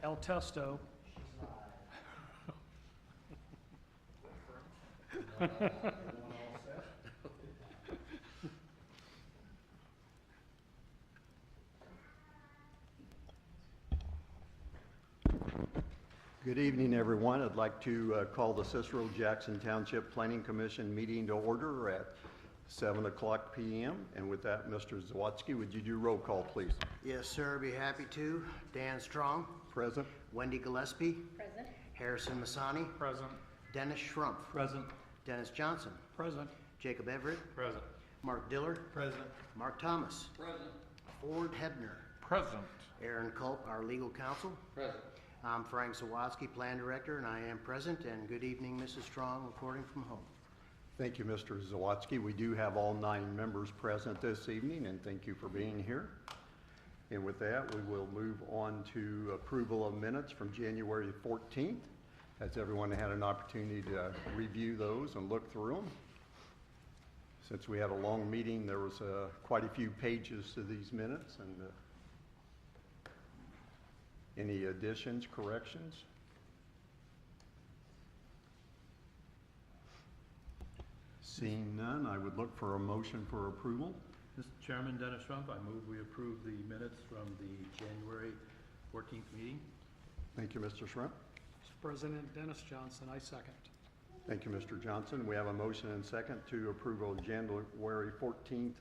El Testo. Good evening, everyone. I'd like to call the Cicero Jackson Township Planning Commission meeting to order at 7 o'clock p.m. And with that, Mr. Zawadzki, would you do roll call, please? Yes, sir. Be happy to. Dan Strong. Present. Wendy Gillespie. Present. Harrison Masani. Present. Dennis Schrumpf. Present. Dennis Johnson. Present. Jacob Everett. Present. Mark Diller. Present. Mark Thomas. Present. Ford Hebner. Present. Aaron Culp, our legal counsel. Present. I'm Frank Zawadzki, plan director, and I am present. And good evening, Mrs. Strong, reporting from home. Thank you, Mr. Zawadzki. We do have all 9 members present this evening, and thank you for being here. And with that, we will move on to approval of minutes from January 14th. Has everyone had an opportunity to review those and look through them? Since we had a long meeting, there was quite a few pages to these minutes. And any additions, corrections? Seeing none, I would look for a motion for approval. Mr. Chairman, Dennis Schrumpf, I move we approve the minutes from the January 14th meeting. Thank you, Mr. Schrumpf. Mr. President, Dennis Johnson, I second. Thank you, Mr. Johnson. We have a motion and second to approve of January 14th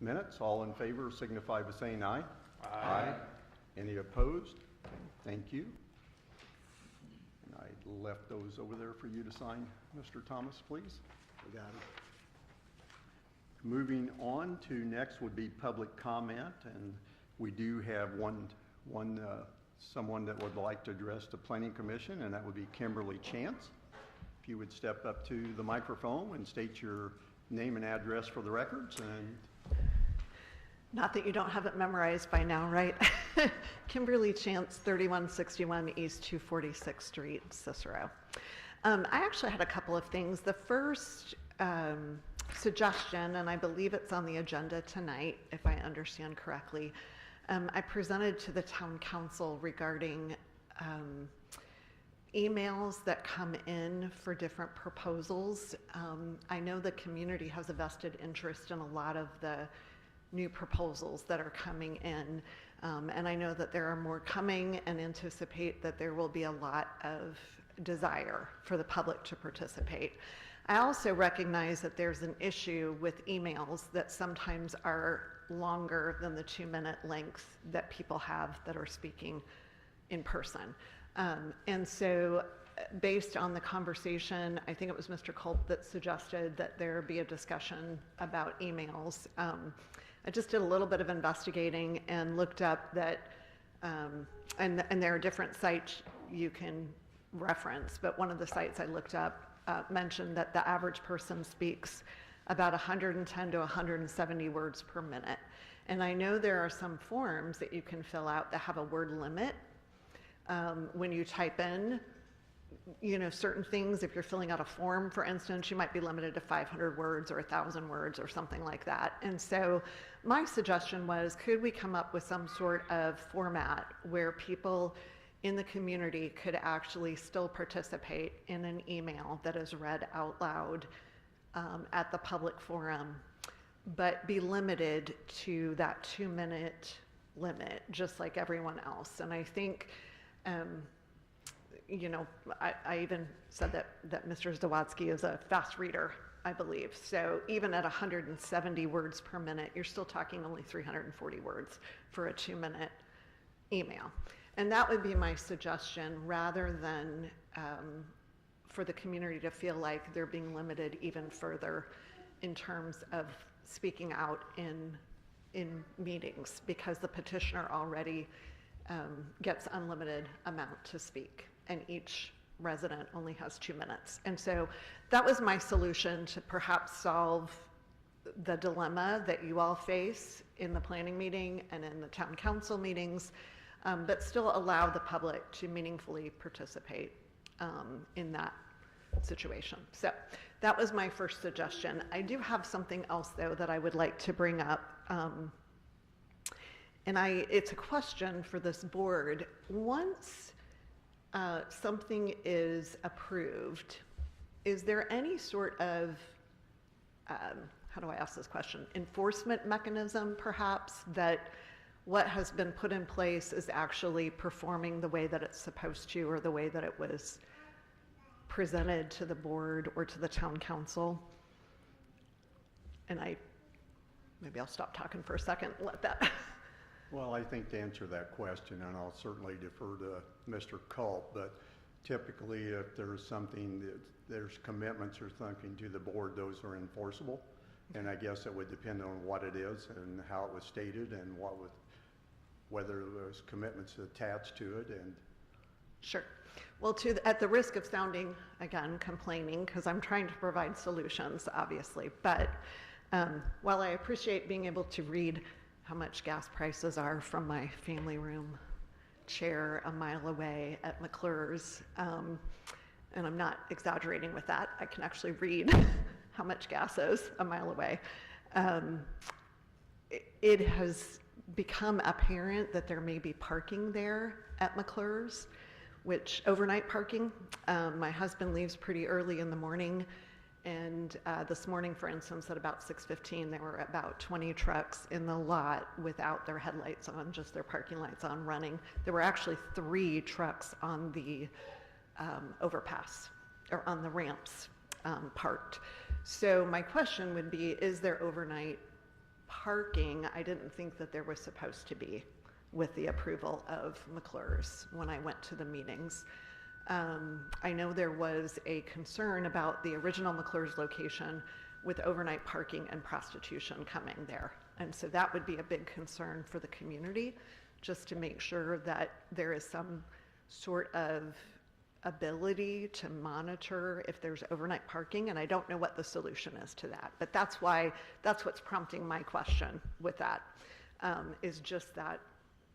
minutes. All in favor signify by saying aye. Aye. Any opposed? Thank you. And I left those over there for you to sign, Mr. Thomas, please. We got it. Moving on to next would be public comment, and we do have someone that would like to address the Planning Commission, and that would be Kimberly Chance. If you would step up to the microphone and state your name and address for the records. And Not that you don't have it memorized by now, right? Kimberly Chance, 3161 East 246th Street, Cicero. I actually had a couple of things. The first suggestion, and I believe it's on the agenda tonight, if I understand correctly, I presented to the town council regarding emails that come in for different proposals. I know the community has a vested interest in a lot of the new proposals that are coming in, and I know that there are more coming, and anticipate that there will be a lot of desire for the public to participate. I also recognize that there's an issue with emails that sometimes are longer than the 2-minute length that people have that are speaking in person. And so based on the conversation, I think it was Mr. Culp that suggested that there be a discussion about emails. I just did a little bit of investigating and looked up that, and there are different sites you can reference, but one of the sites I looked up mentioned that the average person speaks about 110 to 170 words per minute. And I know there are some forms that you can fill out that have a word limit. When you type in, certain things, if you're filling out a form, for instance, you might be limited to 500 words or 1,000 words or something like that. And so my suggestion was, could we come up with some sort of format where people in the community could actually still participate in an email that is read out loud at the public forum, but be limited to that 2-minute limit, just like everyone else. And I think, I even said that Mr. Zawadzki is a fast reader, I believe. So even at 170 words per minute, you're still talking only 340 words for a 2-minute email. And that would be my suggestion, rather than for the community to feel like they're being limited even further in terms of speaking out in meetings, because the petitioner already gets unlimited amount to speak, and each resident only has 2 minutes. And so that was my solution to perhaps solve the dilemma that you all face in the planning meeting and in the town council meetings, but still allow the public to meaningfully participate in that situation. So that was my first suggestion. I do have something else, though, that I would like to bring up. and it's a question for this board. Once something is approved, is there any sort of, how do I ask this question, enforcement mechanism perhaps, that what has been put in place is actually performing the way that it's supposed to, or the way that it was presented to the board or to the town council? And maybe I'll stop talking for a second and let that. Well, I think to answer that question, and I'll certainly defer to Mr. Culp, but typically if there's something that there's commitments or something to the board, those are enforceable. And I guess it would depend on what it is and how it was stated and whether there's commitments attached to it. And Sure. Well, at the risk of sounding, again, complaining, because I'm trying to provide solutions, obviously, but while I appreciate being able to read how much gas prices are from my family room chair a mile away at McClure's, and I'm not exaggerating with that, I can actually read how much gas is a mile away. It has become apparent that there may be parking there at McClure's, which overnight parking. My husband leaves pretty early in the morning, and this morning, for instance, at about 6:15, there were about 20 trucks in the lot without their headlights on, just their parking lights on running. There were actually 3 trucks on the overpass, or on the ramps parked. So my question would be, is there overnight parking? I didn't think that there was supposed to be with the approval of McClure's when I went to the meetings. I know there was a concern about the original McClure's location with overnight parking and prostitution coming there. And so that would be a big concern for the community, just to make sure that there is some sort of ability to monitor if there's overnight parking. And I don't know what the solution is to that, but that's what's prompting my question with that, is just that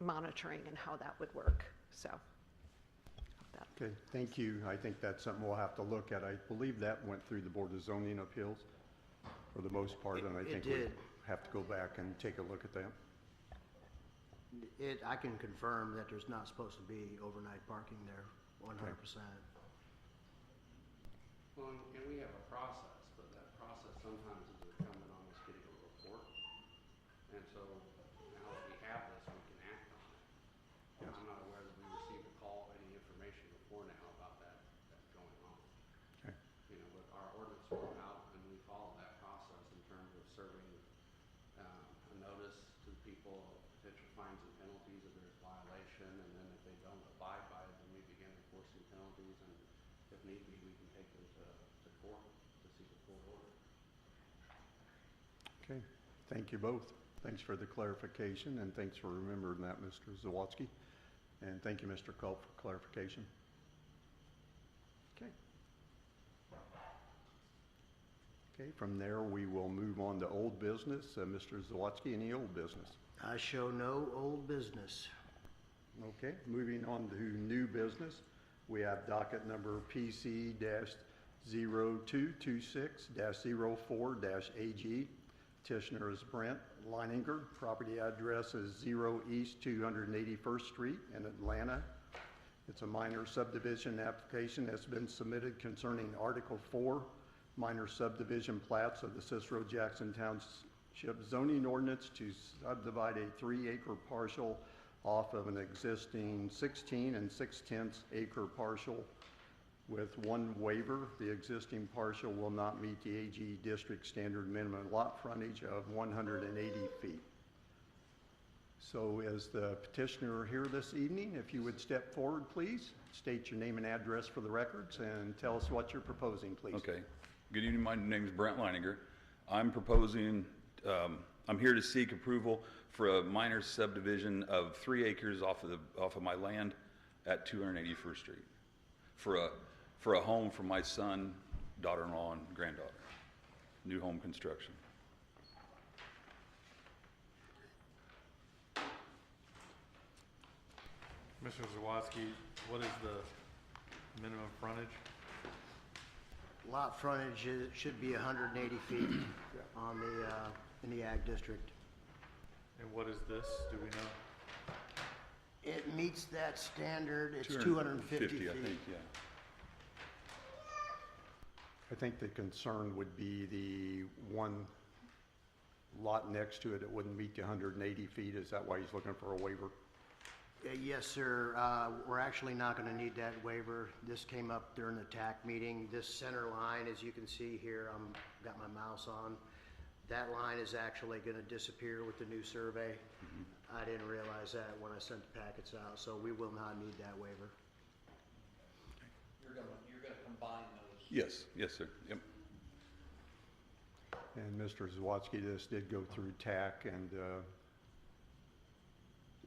monitoring and how that would work. So. okay, thank you. I think that's something we'll have to look at. I believe that went through the Board of Zoning Appeals for the most part, and I think we did. have to go back and take a look at that. I can confirm that there's not supposed to be overnight parking there, 100%. Well, and we have a process, but that process sometimes is incumbent on us getting a report. And so now that we have this, we can act on it. Yes. I'm not aware that we received a call, any information before now about that going on. Okay. You know, but our ordinance will go out and we follow that process in terms of serving a notice to the people of potential fines and penalties if there's violation, and then if they don't abide by it, then we begin enforcing penalties, and if need be, we can take them to court to seek a court order. Okay, thank you both. Thanks for the clarification, and thanks for remembering that, Mr. Zawatsky. And thank you, Mr. Culp, for clarification. Okay. Okay, from there, we will move on to old business. Mr. Zawatsky, any old business? I show no old business. Okay, moving on to new business. We have docket number PC-0226-04-AG. Petitioner is Brent Leininger. Property address is 0 East 281st Street in Atlanta. It's a minor subdivision application that's been submitted concerning Article 4, minor subdivision plats of the Cicero Jackson Township zoning ordinance to subdivide a 3-acre parcel off of an existing 16 6/10 acre parcel with one waiver. The existing parcel will not meet the AG district standard minimum lot frontage of 180 feet. So is the petitioner here this evening? If you would step forward, please. State your name and address for the records and tell us what you're proposing, please. Okay. Good evening. My name is Brent Leininger. I'm proposing, I'm here to seek approval for a minor subdivision of 3 acres off of my land at 281st Street for a home for my son, daughter-in-law, and granddaughter. New home construction. Mr. Zawatsky, what is the minimum frontage? Lot frontage should be 180 feet on in the ag district. And what is this? Do we know? it meets that standard. It's 250, 250 feet. I think, yeah. I think the concern would be the one lot next to it, it wouldn't meet the 180 feet. Is that why he's looking for a waiver? Yes, sir. We're actually not going to need that waiver. This came up during the TAC meeting. This center line, as you can see here, got my mouse on. That line is actually going to disappear with the new survey. I didn't realize that when I sent the packets out, so we will not need that waiver. You're gonna combine those. Yes, yes, sir, yep. And Mr. Zawadzki, this did go through TAC, and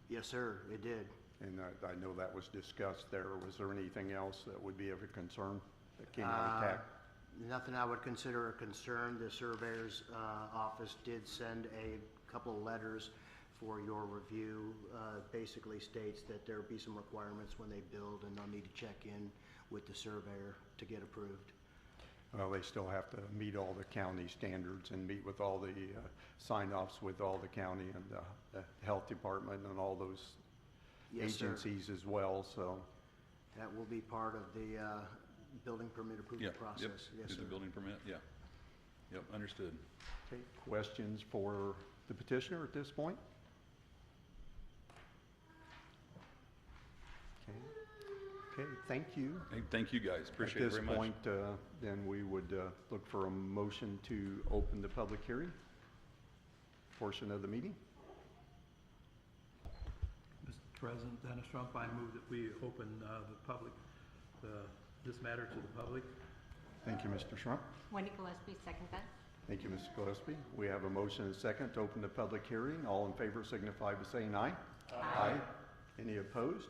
Yes, sir, it did. I know that was discussed there. Was there anything else that would be of a concern that came out of TAC? Nothing I would consider a concern. The surveyor's office did send a couple of letters for your review. Basically states that there'll be some requirements when they build, and they'll need to check in with the surveyor to get approved. Well, they still have to meet all the county standards and meet with all the sign-offs with all the county and the health department and all those Yes, sir. agencies as well, so. That will be part of the building permit approval Yeah, process. yep, Yes, do sir. the building permit, yeah. Yep, understood. Okay, questions for the petitioner at this point? Okay, thank you. Hey, thank you guys, appreciate it very At much. this point, then we would look for a motion to open the public hearing portion of the meeting. Mr. President, Dennis Trump, I move that we open this matter to the public. Thank you, Mr. Schrum. Wendy Gillespie, second that. Thank you, Mrs. Gillespie. We have a motion and a second to open the public hearing. All in favor signify by saying aye. Aye. Any opposed?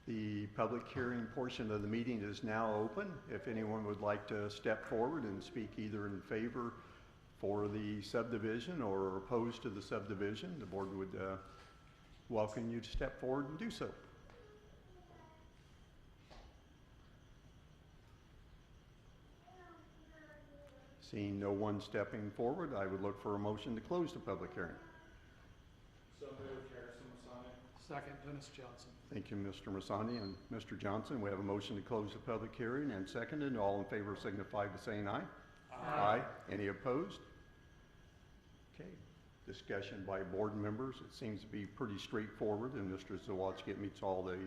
The public hearing portion of the meeting is now open. If anyone would like to step forward and speak either in favor for the subdivision or opposed to the subdivision, the board would welcome you to step forward and do so. Seeing no one stepping forward, I would look for a motion to close the public hearing. Second, Dennis Johnson. Thank you, Mr. Masani and Mr. Johnson. We have a motion to close the public hearing and seconded. All in favor signify by saying aye. Aye. Any opposed? Okay. Discussion by board members. It seems to be pretty straightforward, and Mr. Zawadzki, it meets all the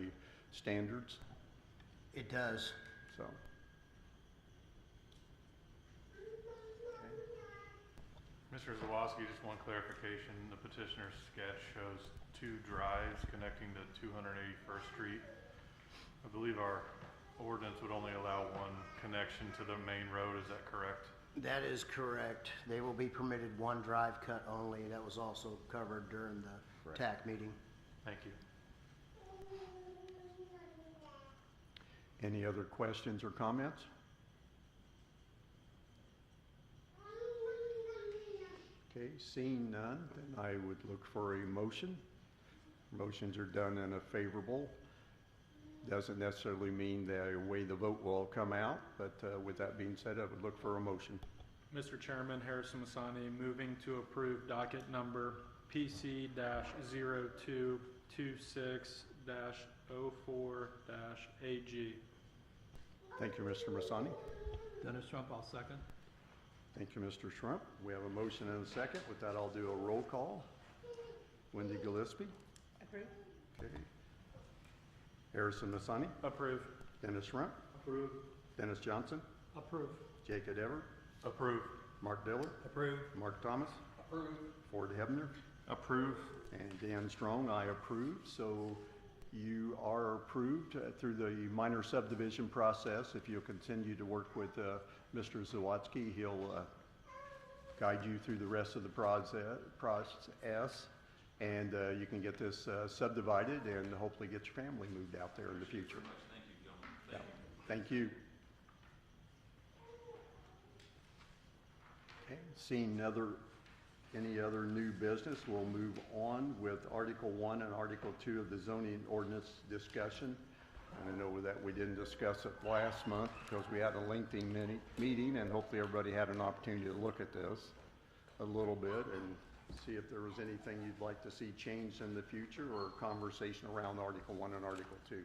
standards, It does. so. Mr. Zawadzki, just one clarification. The petitioner's sketch shows 2 drives connecting to 281st Street. I believe our ordinance would only allow one connection to the main road. Is that correct? That is correct. They will be permitted one drive cut only. That was also covered during the TAC meeting. Thank you. Any other questions or comments? Okay, seeing none, then I would look for a motion. Motions are done in a favorable. Doesn't necessarily mean the way the vote will come out, but with that being said, I would look for a motion. Mr. Chairman, Harrison Masani, moving to approve docket number PC-0226-04-AG. Thank you, Mr. Masani. Dennis Trump, I'll second. Thank you, Mr. Schrump. We have a motion and a second. With that, I'll do a roll call. Wendy Gillespie. Approve. Okay. Harrison Masani. Approve. Dennis Schrump. Approve. Dennis Johnson. Approve. Jacob Everett. Approve. Mark Diller. Approve. Mark Thomas. Approve. Ford Hebner. Approve. And Dan Strong, I approve. So you are approved through the minor subdivision process. If you'll continue to work with Mr. Zawadzki, he'll guide you through the rest of the process. And you can get this subdivided and hopefully get your family moved out there in the future. Thank you, gentlemen. Thank you. Okay, seeing any other new business, we'll move on with Article 1 and Article 2 of the zoning ordinance discussion. And I know that we didn't discuss it last month because we had a lengthy meeting, and hopefully everybody had an opportunity to look at this a little bit. And see if there was anything you'd like to see changed in the future or conversation around Article 1 and Article 2.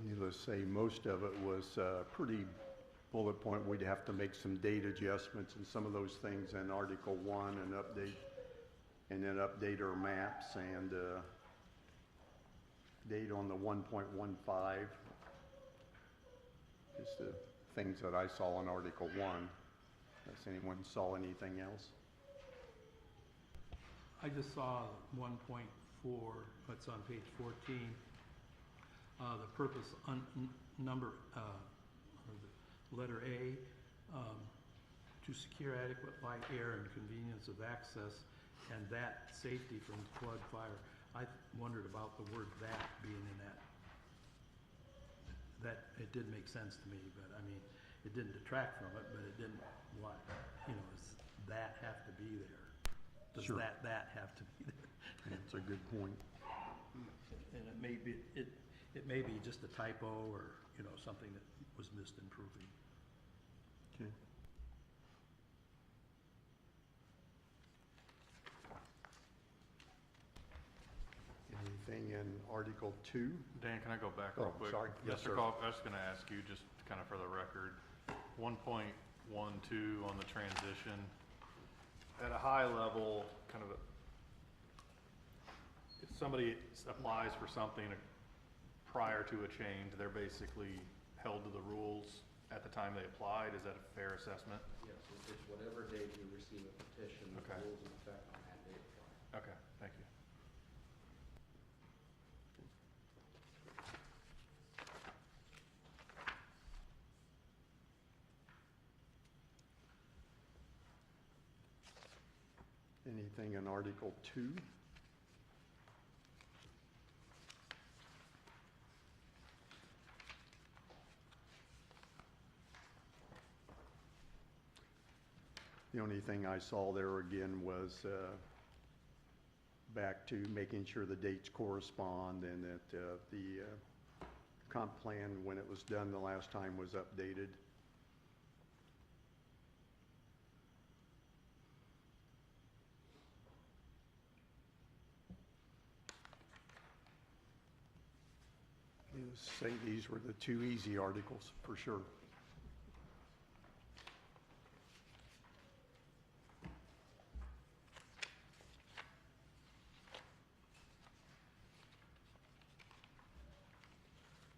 Needless to say, most of it was pretty bullet point. We'd have to make some date adjustments and some of those things in Article 1 and then update our maps and date on the 1.15. Just the things that I saw in Article 1. Has anyone saw anything else? I just saw 1.4, that's on page 14. The purpose, number, or the letter A, to secure adequate light, air, and convenience of access, and that safety from flood, fire. I wondered about the word "that" being in that. That, it did make sense to me, but I mean, it didn't detract from it, but it didn't, what, does that have to be there? Does Sure. that have to be there? That's a good point. And it may be, it may be just a typo or, something that was missed in proofing. Okay. Anything in Article 2? Dan, can I go back Oh, real quick? sorry. Yes, Mr. sir. Culp, I was gonna ask you, just kind of for the record, 1.12 on the transition. At a high level, kind of, if somebody applies for something prior to a change, they're basically held to the rules at the time they applied. Is that a fair assessment? Yes, it's whatever date you receive a petition, the Okay. rules in effect on that date apply. Okay, thank you. Anything in Article 2? The only thing I saw there again was back to making sure the dates correspond and that the comp plan, when it was done the last time, was updated. Needless to say, these were the two easy articles, for sure.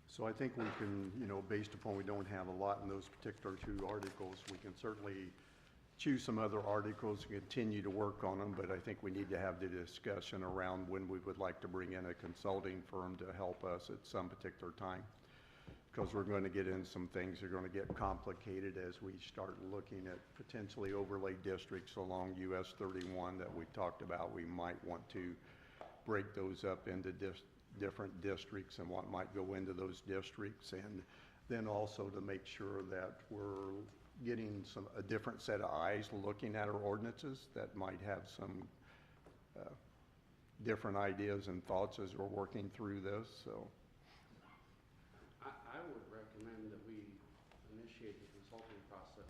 So I think we can, based upon we don't have a lot in those particular two articles, we can certainly choose some other articles and continue to work on them, but I think we need to have the discussion around when we would like to bring in a consulting firm to help us at some particular time. Because we're going to get in some things that are going to get complicated as we start looking at potentially overlay districts along US 31 that we've talked about. We might want to break those up into different districts and what might go into those districts, and then also to make sure that we're getting a different set of eyes looking at our ordinances that might have some different ideas and thoughts as we're working through this. So I would recommend that we initiate the consulting process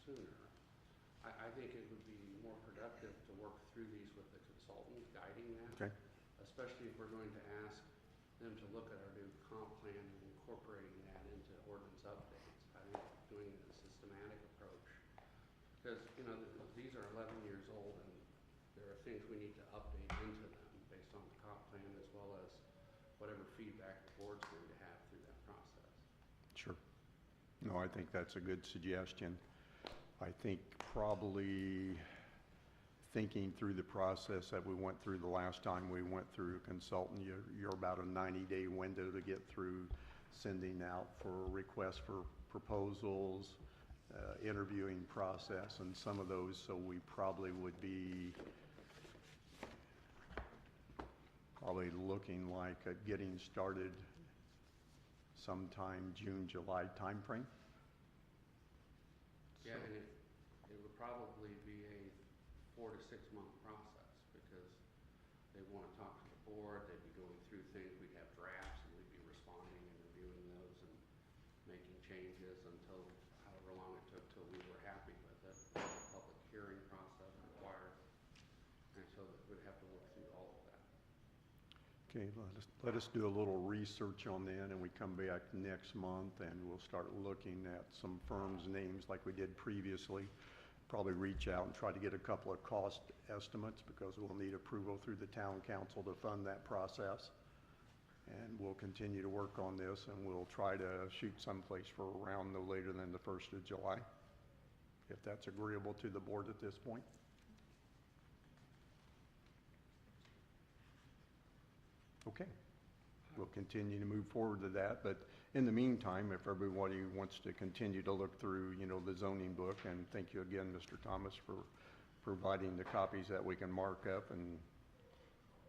sooner. I think it would be more productive to work through these with the consultant guiding that. Okay. Especially if we're going to ask them to look at our new comp plan and incorporating that into ordinance updates. I think doing a systematic approach, because, these are 11 years old and there are things we need to update into them based on the comp plan as well as whatever feedback the board's going to have through that process. sure. No, I think that's a good suggestion. I think probably thinking through the process that we went through the last time we went through a consultant, you're about a 90-day window to get through sending out for requests for proposals, interviewing process, and some of those, so we probably would be probably looking like getting started sometime June, July timeframe. Yeah, and it would probably be a 4 to 6 month process, because they want to talk to the board, they'd be going through things, we'd have drafts, and we'd be responding and reviewing those and making changes until, however long it took till we were happy with it. Public hearing process required, and so that we'd have to work through all of that. Okay, let us do a little research on that, and we come back next month and we'll start looking at some firms' names like we did previously. Probably reach out and try to get a couple of cost estimates, because we'll need approval through the town council to fund that process. And we'll continue to work on this, and we'll try to shoot someplace for around no later than the 1st of July, if that's agreeable to the board at this point. Okay, we'll continue to move forward to that, but in the meantime, if everybody wants to continue to look through, the zoning book, and thank you again, Mr. Thomas, for providing the copies that we can mark up and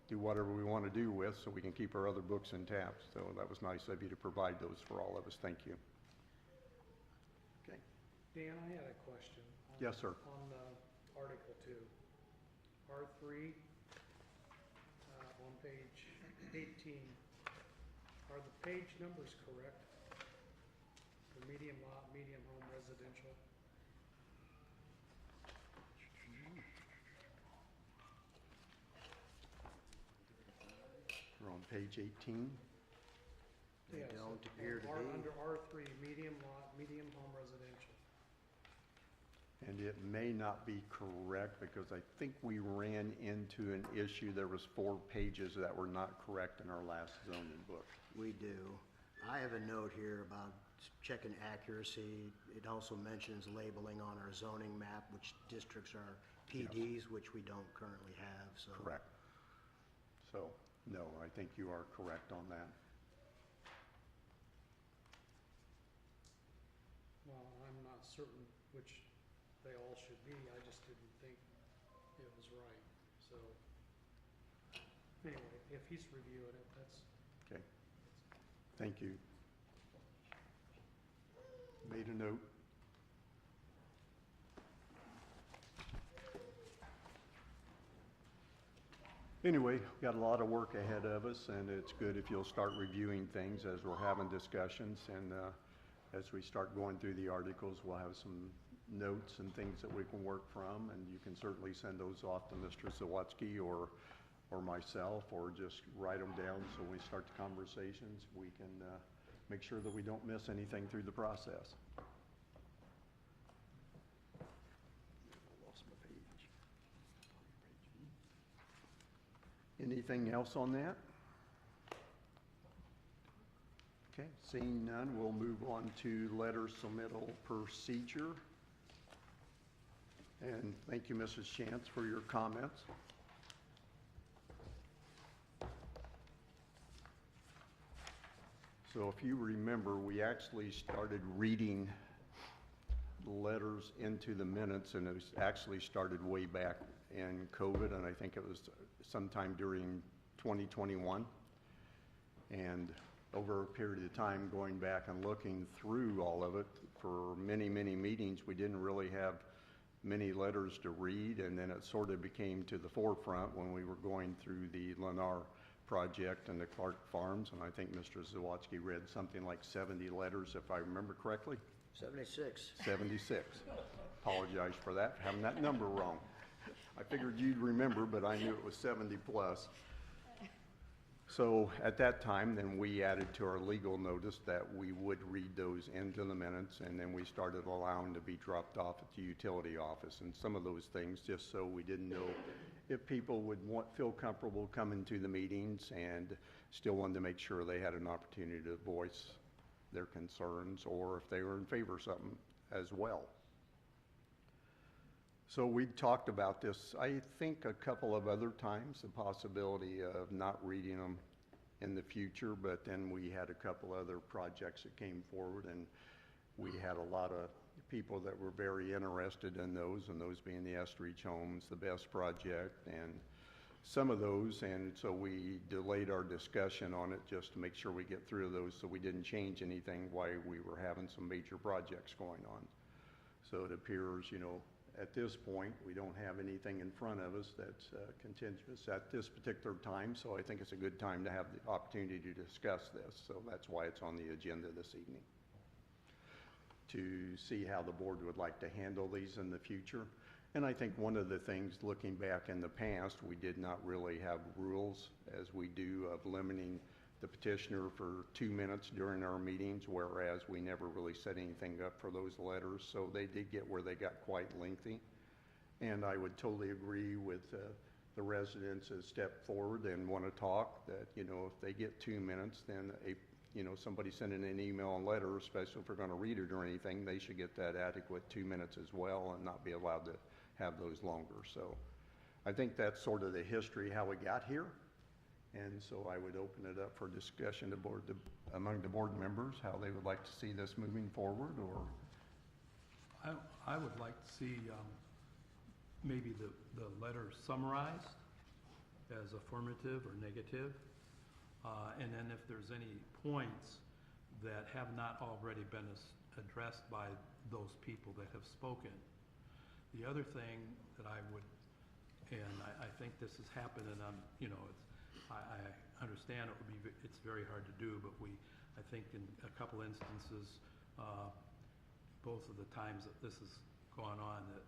do whatever we want to do with, so we can keep our other books intact. So that was nice of you to provide those for all of us. Thank you. Okay. Dan, I had a question. Yes, sir. On Article 2, R3, on page 18, are the page numbers correct? For medium lot, medium home residential? We're on page 18. They Yes, don't appear to be. Under R3, medium lot, medium home residential. And it may not be correct, because I think we ran into an issue. There was 4 pages that were not correct in our last zoning book. We do. I have a note here about checking accuracy. It also mentions labeling on our zoning map, which districts are PDs, which we don't currently have, so. Correct. So, no, I think you are correct on that. Well, I'm not certain which they all should be, I just didn't think it was right, so. Anyway, if he's reviewing it, that's, Okay. Thank you. Made a note. Anyway, we've got a lot of work ahead of us, and it's good if you'll start reviewing things as we're having discussions, and as we start going through the articles, we'll have some notes and things that we can work from, and you can certainly send those off to Mr. Zawatsky or myself, or just write them down, so when we start the conversations, we can make sure that we don't miss anything through the process. Lost my page. Anything else on that? Okay, seeing none, we'll move on to letter submittal procedure. And thank you, Mrs. Chance, for your comments. So if you remember, we actually started reading letters into the minutes, and it was actually started way back in COVID, and I think it was sometime during 2021. And over a period of time, going back and looking through all of it, for many, many meetings, we didn't really have many letters to read, and then it sort of became to the forefront when we were going through the Lennar project and the Clark Farms, and I think Mr. Zawatsky read something like 70 letters, if I remember correctly. 76. 76. Apologize for that, for having that number wrong. I figured you'd remember, but I knew it was 70 plus. So at that time, then we added to our legal notice that we would read those into the minutes, and then we started allowing to be dropped off at the utility office and some of those things, just so we didn't know if people would feel comfortable coming to the meetings, and still wanted to make sure they had an opportunity to voice their concerns, or if they were in favor of something as well. So we talked about this, I think, a couple of other times, the possibility of not reading them in the future, but then we had a couple other projects that came forward, and we had a lot of people that were very interested in those, and those being the Estridge Homes, the BEST project, and some of those, and so we delayed our discussion on it just to make sure we get through those, so we didn't change anything while we were having some major projects going on. So it appears, you know, at this point, we don't have anything in front of us that's contentious at this particular time, so I think it's a good time to have the opportunity to discuss this, so that's why it's on the agenda this evening. To see how the board would like to handle these in the future. And I think one of the things, looking back in the past, we did not really have rules as we do of limiting the petitioner for 2 minutes during our meetings, whereas we never really set anything up for those letters. So they did get where they got quite lengthy. And I would totally agree with the residents that step forward and want to talk, that, you know, if they get 2 minutes, then you know, somebody sending an email and letter, especially if we're going to read it or anything, they should get that adequate 2 minutes as well and not be allowed to have those longer. So I think that's sort of the history, how we got here. And so I would open it up for discussion among the board members, how they would like to see this moving forward, or... I would like to see maybe the letter summarized as affirmative or negative. And then if there's any points that have not already been addressed by those people that have spoken. The other thing that I would, and I think this has happened, and you know, I understand it's very hard to do, but I think in a couple instances, both of the times that this has gone on, that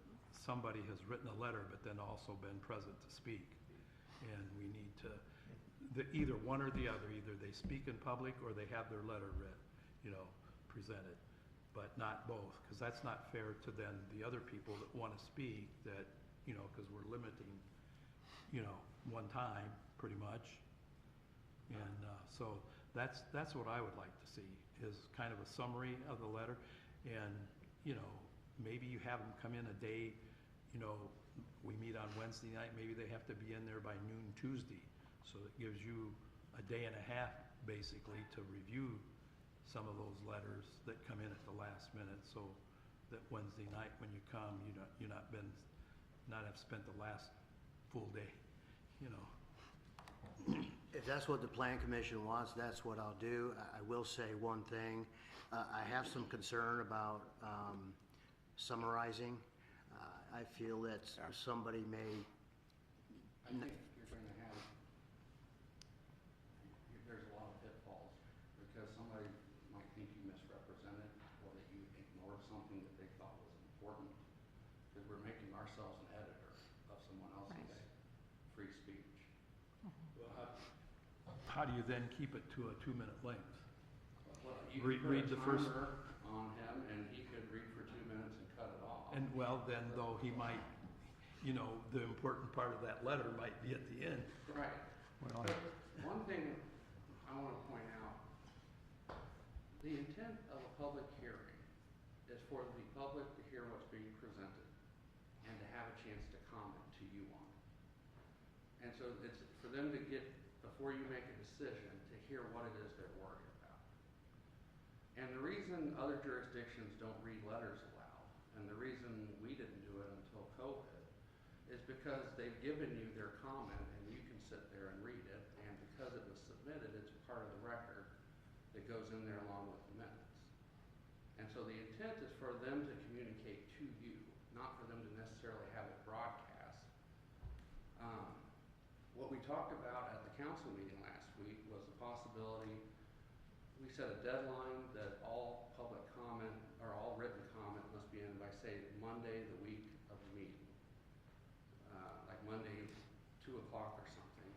somebody has written a letter but then also been present to speak. And we need to, either one or the other, either they speak in public or they have their letter read, you know, presented, but not both, because that's not fair to then the other people that want to speak, that, you know, because we're limiting, you know, one time pretty much. And so that's what I would like to see, is kind of a summary of the letter. And, you know, maybe you have them come in a day, you know, we meet on Wednesday night, maybe they have to be in there by noon Tuesday. So it gives you a day and a half, basically, to review some of those letters that come in at the last minute, so that Wednesday night when you come, you're not have spent the last full day, you know. If that's what the Plan Commission wants, that's what I'll do. I will say one thing. I have some concern about summarizing. I feel that somebody may... I think you're going to have, there's a lot of pitfalls, because somebody might think you misrepresented, or that you ignored something that they thought was important, because we're making ourselves an editor of someone else's free speech. Well, how do you then keep it to a 2-minute length? Well, you Read the first... on him, and he could read for 2 minutes and cut it off. And well, then though, he might, you know, the important part of that letter might be at the end. Right. Well, But one thing I want to point out, the intent of a public hearing is for the public to hear what's being presented and to have a chance to comment to you on it. And so it's for them to get, before you make a decision, to hear what it is they're worried about. And the reason other jurisdictions don't read letters aloud, and the reason we didn't do it until COVID, is because they've given you their comment and you can sit there and read it, and because it was submitted, it's part of the record that goes in there along with the minutes. And so the intent is for them to communicate to you, not for them to necessarily have it broadcast. What we talked about at the council meeting last week was the possibility, we set a deadline that all public comment, or all written comment must be in by, say, Monday the week of the meeting. Like Monday, 2 o'clock or something.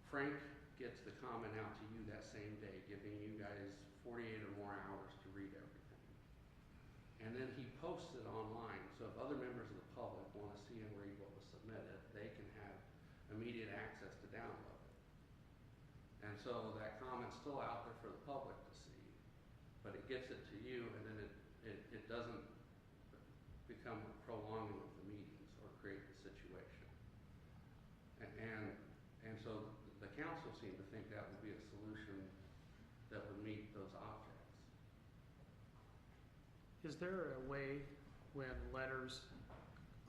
Frank gets the comment out to you that same day, giving you guys 48 or more hours to read everything. And then he posts it online, so if other members of the public want to see and read what was submitted, they can have immediate access to download it. And so that comment's still out there for the public to see, but it gets it to you, and then it doesn't become a prolonging of the meetings or create the situation. And so the council seemed to think that would be a solution that would meet those objects. Is there a way when letters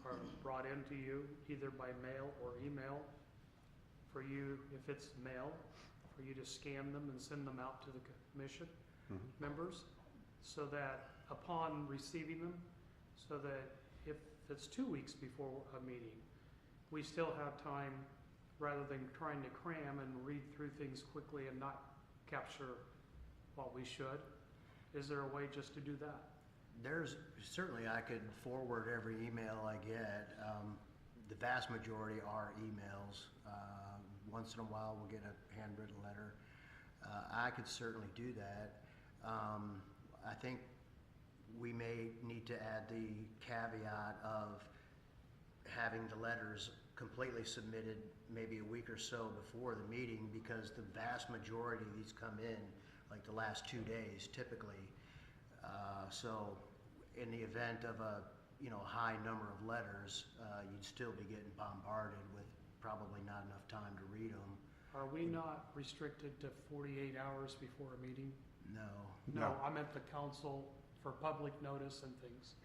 are brought into you, either by mail or email, for you, if it's mail, for you to scan them and send them out to the commission members, so that upon receiving them, so that if it's 2 weeks before a meeting, we still have time, rather than trying to cram and read through things quickly and not capture what we should. Is there a way just to do that? There's, certainly I could forward every email I get. The vast majority are emails. Once in a while, we'll get a handwritten letter. I could certainly do that. I think we may need to add the caveat of having the letters completely submitted maybe a week or so before the meeting, because the vast majority of these come in like the last 2 days typically. So in the event of a high number of letters, you'd still be getting bombarded with probably not enough time to read them. Are we not restricted to 48 hours before a meeting? No. No, I meant the council for public notice and things.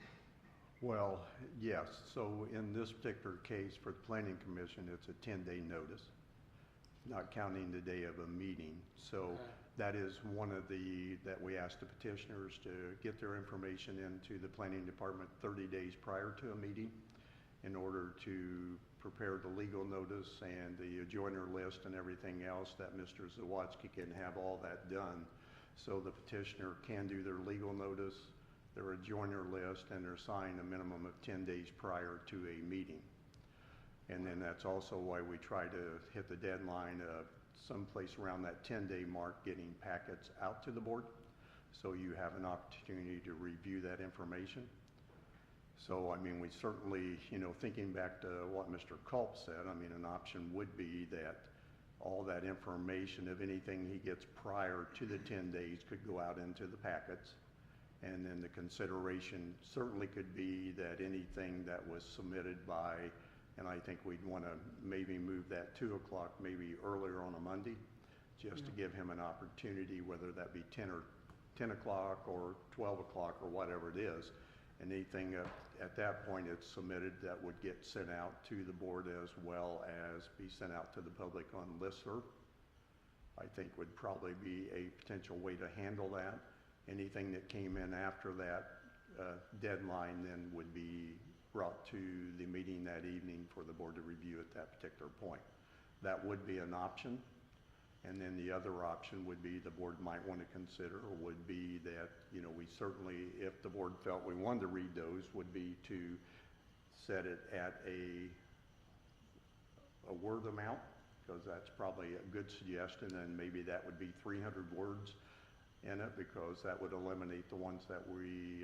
Well, yes, so in this particular case for the planning commission, it's a 10-day notice, not counting the day of a meeting. So Okay. that is one of that we ask the petitioners to get their information into the planning department 30 days prior to a meeting in order to prepare the legal notice and the adjoiner list and everything else, that Mr. Zawadzki can have all that done. So the petitioner can do their legal notice, their adjoiner list, and their sign a minimum of 10 days prior to a meeting. And then that's also why we try to hit the deadline of someplace around that 10-day mark, getting packets out to the board, so you have an opportunity to review that information. So, I mean, we certainly, thinking back to what Mr. Culp said, I mean, an option would be that all that information, of anything he gets prior to the 10 days, could go out into the packets. And then the consideration certainly could be that anything that was submitted by, and I think we'd want to maybe move that 2 o'clock maybe earlier on a Monday, just to give him an opportunity, whether that be 10 o'clock or 12 o'clock or whatever it is. And anything at that point it's submitted that would get sent out to the board, as well as be sent out to the public on listserv, I think would probably be a potential way to handle that. Anything that came in after that deadline then would be brought to the meeting that evening for the board to review at that particular point. That would be an option. And then the other option would be, the board might want to consider, would be that, we certainly, if the board felt we wanted to read those, would be to set it at a word amount, because that's probably a good suggestion, and maybe that would be 300 words in it, because that would eliminate the ones that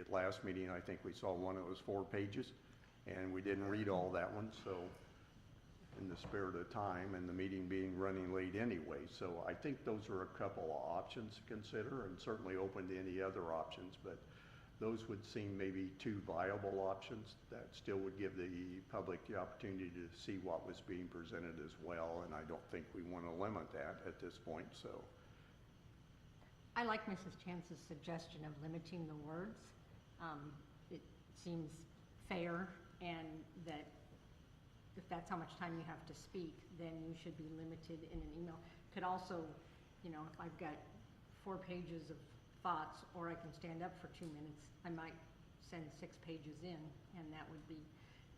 at last meeting, I think we saw one that was 4 pages, and we didn't read all that one, so in the spirit of time and the meeting being running late anyway. So I think those are a couple of options to consider, and certainly open to any other options, but those would seem maybe 2 viable options that still would give the public the opportunity to see what was being presented as well, and I don't think we want to limit that at this point. So I like Mrs. Chance's suggestion of limiting the words. It seems fair, and that if that's how much time you have to speak, then you should be limited in an email. Could also, if I've got 4 pages of thoughts, or I can stand up for 2 minutes, I might send 6 pages in, and that would be,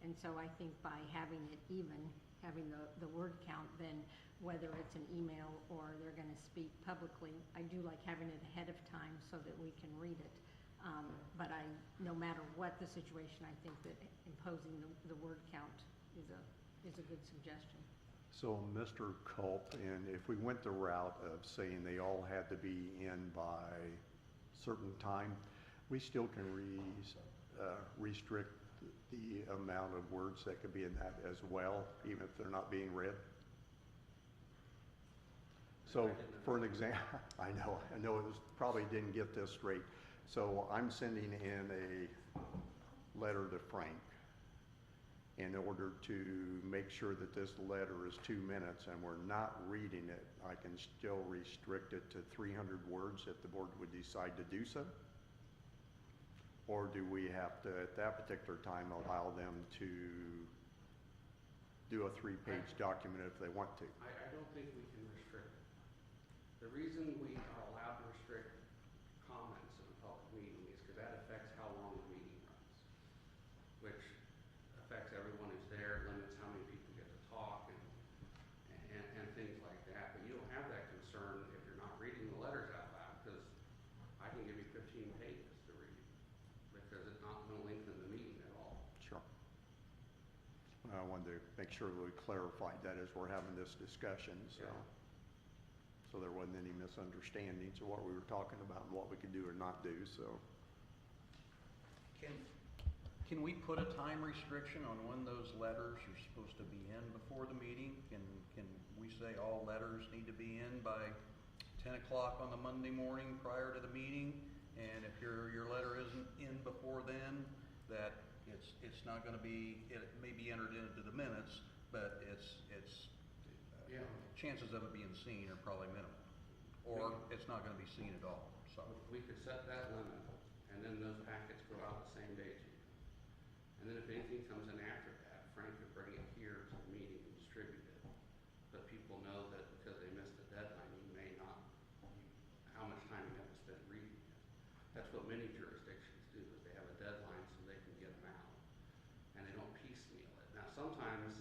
and so I think by having it even, having the word count, then whether it's an email or they're gonna speak publicly, I do like having it ahead of time so that we can read it. But no matter what the situation, I think that imposing the word count is a good suggestion. So, Mr. Culp, and if we went the route of saying they all had to be in by certain time, we still can restrict the amount of words that could be in that as well, even if they're not being read. So, for an example, I know it was, probably didn't get this straight. So I'm sending in a letter to Frank. In order to make sure that this letter is 2 minutes and we're not reading it, I can still restrict it to 300 words if the board would decide to do so? Or do we have to, at that particular time, allow them to do a 3-page document if they want to. I don't think we can restrict it. The reason we are allowed to restrict comments in a public meeting is because that affects how long the meeting runs, which affects everyone who's there, limits how many people get to talk and things like that. But you don't have that concern if you're not reading the letters out loud, because I can give you 15 pages to read because it's not going to lengthen the meeting at all. Sure. I wanted to make sure we clarified that as we're having this discussion, so. Yeah. So there wasn't any misunderstandings of what we were talking about and what we could do or not do, so. Can we put a time restriction on when those letters are supposed to be in before the meeting? Can we say all letters need to be in by 10 o'clock on the Monday morning prior to the meeting? And if your letter isn't in before then, that it's not gonna be, it may be entered into the minutes, but Yeah. chances of it being seen are probably minimal. Or it's not gonna be seen at all, so. We could set that limit, and then those packets go out the same day to you. And then if anything comes in after that, Frank could bring it here to the meeting and distribute it. But people know that because they missed the deadline, how much time you have to spend reading it. That's what many jurisdictions do, is they have a deadline so they can get them out. And they don't piecemeal it. Now, sometimes,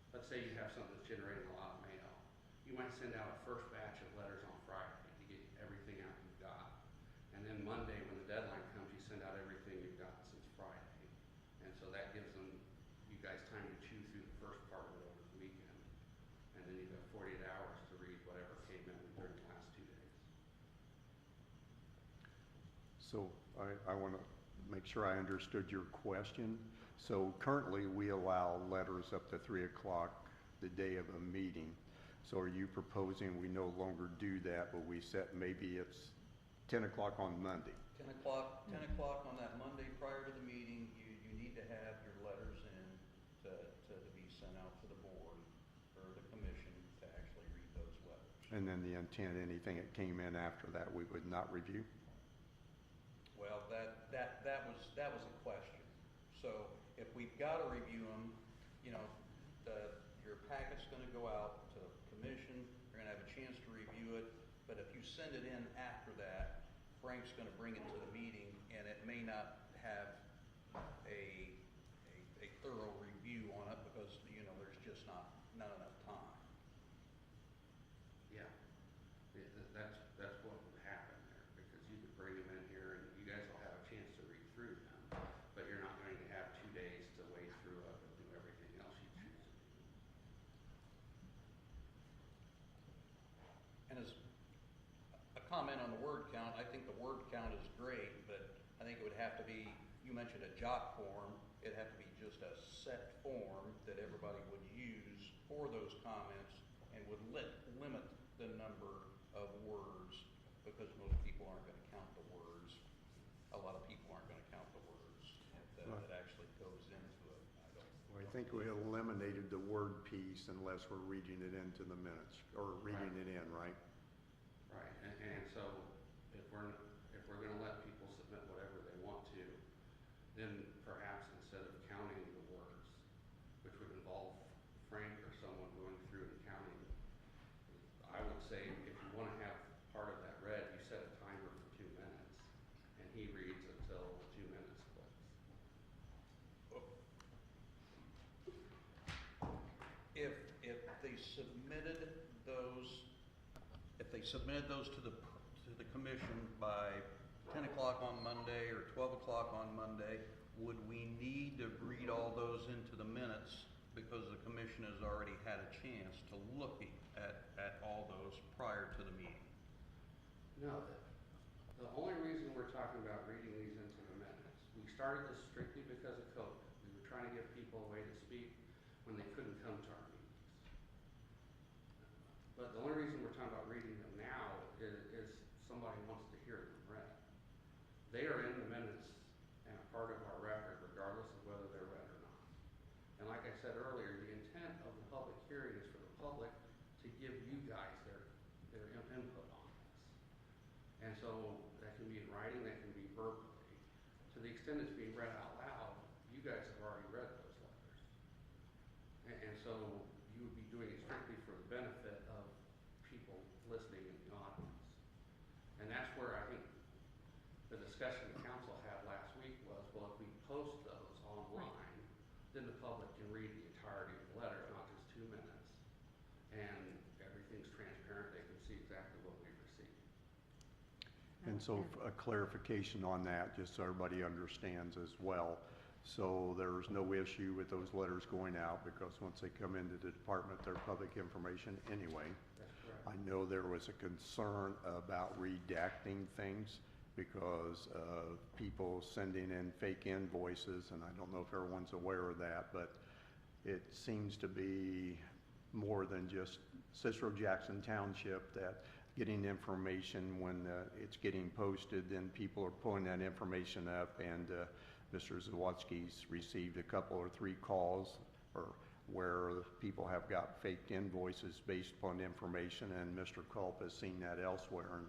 let's say you have something that's generating a lot of mail. You might send out a first batch of letters on Friday to get everything out you've got. And then Monday, when the deadline comes, you send out everything you've got since Friday. And so that gives you guys time to chew through the first part of it over the weekend. And then you've got 48 hours to read whatever came in during the last 2 days. So I want to make sure I understood your question. So currently, we allow letters up to 3 o'clock the day of a meeting. So are you proposing we no longer do that, but we set maybe it's 10 o'clock on Monday? 10 o'clock on that Monday prior to the meeting, you need to have your letters in to be sent out to the board or the commission to actually read those letters. And then the intent, anything that came in after that, we would not review? Well, that was a question. So if we've got to review them, your packet's gonna go out to the commission, you're gonna have a chance to review it, but if you send it in after that, Frank's gonna bring it to the meeting, and it may not have a thorough review on it because, there's just not enough time. Yeah. That's what would happen there, because you could bring them in here and you guys will have a chance to read through them, but you're not going to have 2 days to wade through it and do everything else you choose to do. And as a comment on the word count, I think the word count is great, but I think it would have to be, you mentioned a jot form, it'd have to be just a set form that everybody would use for those comments and would limit the number of words, because most people aren't gonna count the words. A lot of people aren't gonna count the words that actually goes into it. I think we eliminated the word piece unless we're reading it into the minutes, or reading it in, right? Right, and so if we're gonna let people submit whatever they want to, then perhaps instead of counting the words, which would involve Frank or someone going through and counting, I would say if you wanna have part of that read, you set a timer for 2 minutes, and he reads until the 2 minutes clicks. If they submitted those to the commission by 10 o'clock on Monday or 12 o'clock on Monday, would we need to read all those into the minutes because the commission has already had a chance to look at all those prior to the meeting? No, the only reason we're talking about reading these into the minutes, we started this strictly because of COVID. We were trying to give people a way to speak when they couldn't come to our meetings. But the only reason we're talking about reading them now is somebody wants to hear them read. They are in the minutes and a part of our record regardless of whether they're read or not. And like I said earlier, the intent of the public hearing is for the public to give you guys their input on this. And so that can be in writing, that can be verbally. To the extent it's being read out loud, you guys have already read those letters. And so you would be doing it strictly for the benefit of people listening in the audience. And that's where I think the discussion the council had last week was, well, if we post those online, then the public can read the entirety of the letter, not just 2 minutes. And everything's transparent, they can see exactly what we received. And so a clarification on that, just so everybody understands as well. So there's no issue with those letters going out because once they come into the department, they're public information anyway. That's correct. I know there was a concern about redacting things because of people sending in fake invoices, and I don't know if everyone's aware of that, but it seems to be more than just Cicero Jackson Township that getting information when it's getting posted, then people are pulling that information up, and Mr. Zawadzki's received a couple or 3 calls where people have got faked invoices based upon information, and Mr. Culp has seen that elsewhere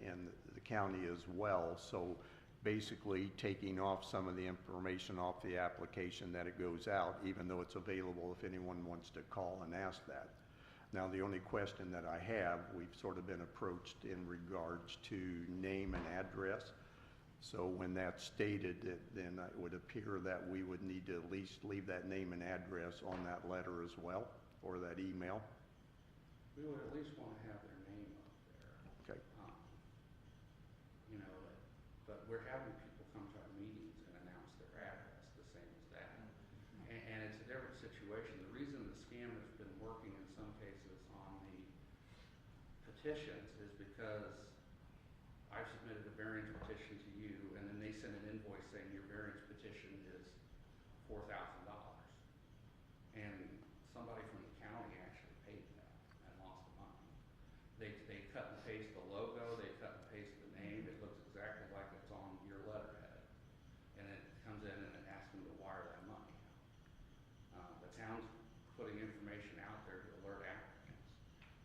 and the county as well. So basically taking off some of the information off the application that it goes out, even though it's available if anyone wants to call and ask that. Now, the only question that I have, we've sort of been approached in regards to name and address. So when that's stated, then it would appear that we would need to at least leave that name and address on that letter as well, or that email. We would at least want to have their name up there. Okay. You know, but we're having people come to our meetings and announce their address, the same as that. And it's a different situation. The reason the scam has been working in some cases on the petitions is because I've submitted a variance petition to you, and then they send an invoice saying your variance petition is $4,000. And somebody from the county actually paid that and lost the money. They cut and paste the logo, they cut and paste the name, it looks exactly like it's on your letterhead. And it comes in and it asks them to wire that money out. The town's putting information out there to alert applicants.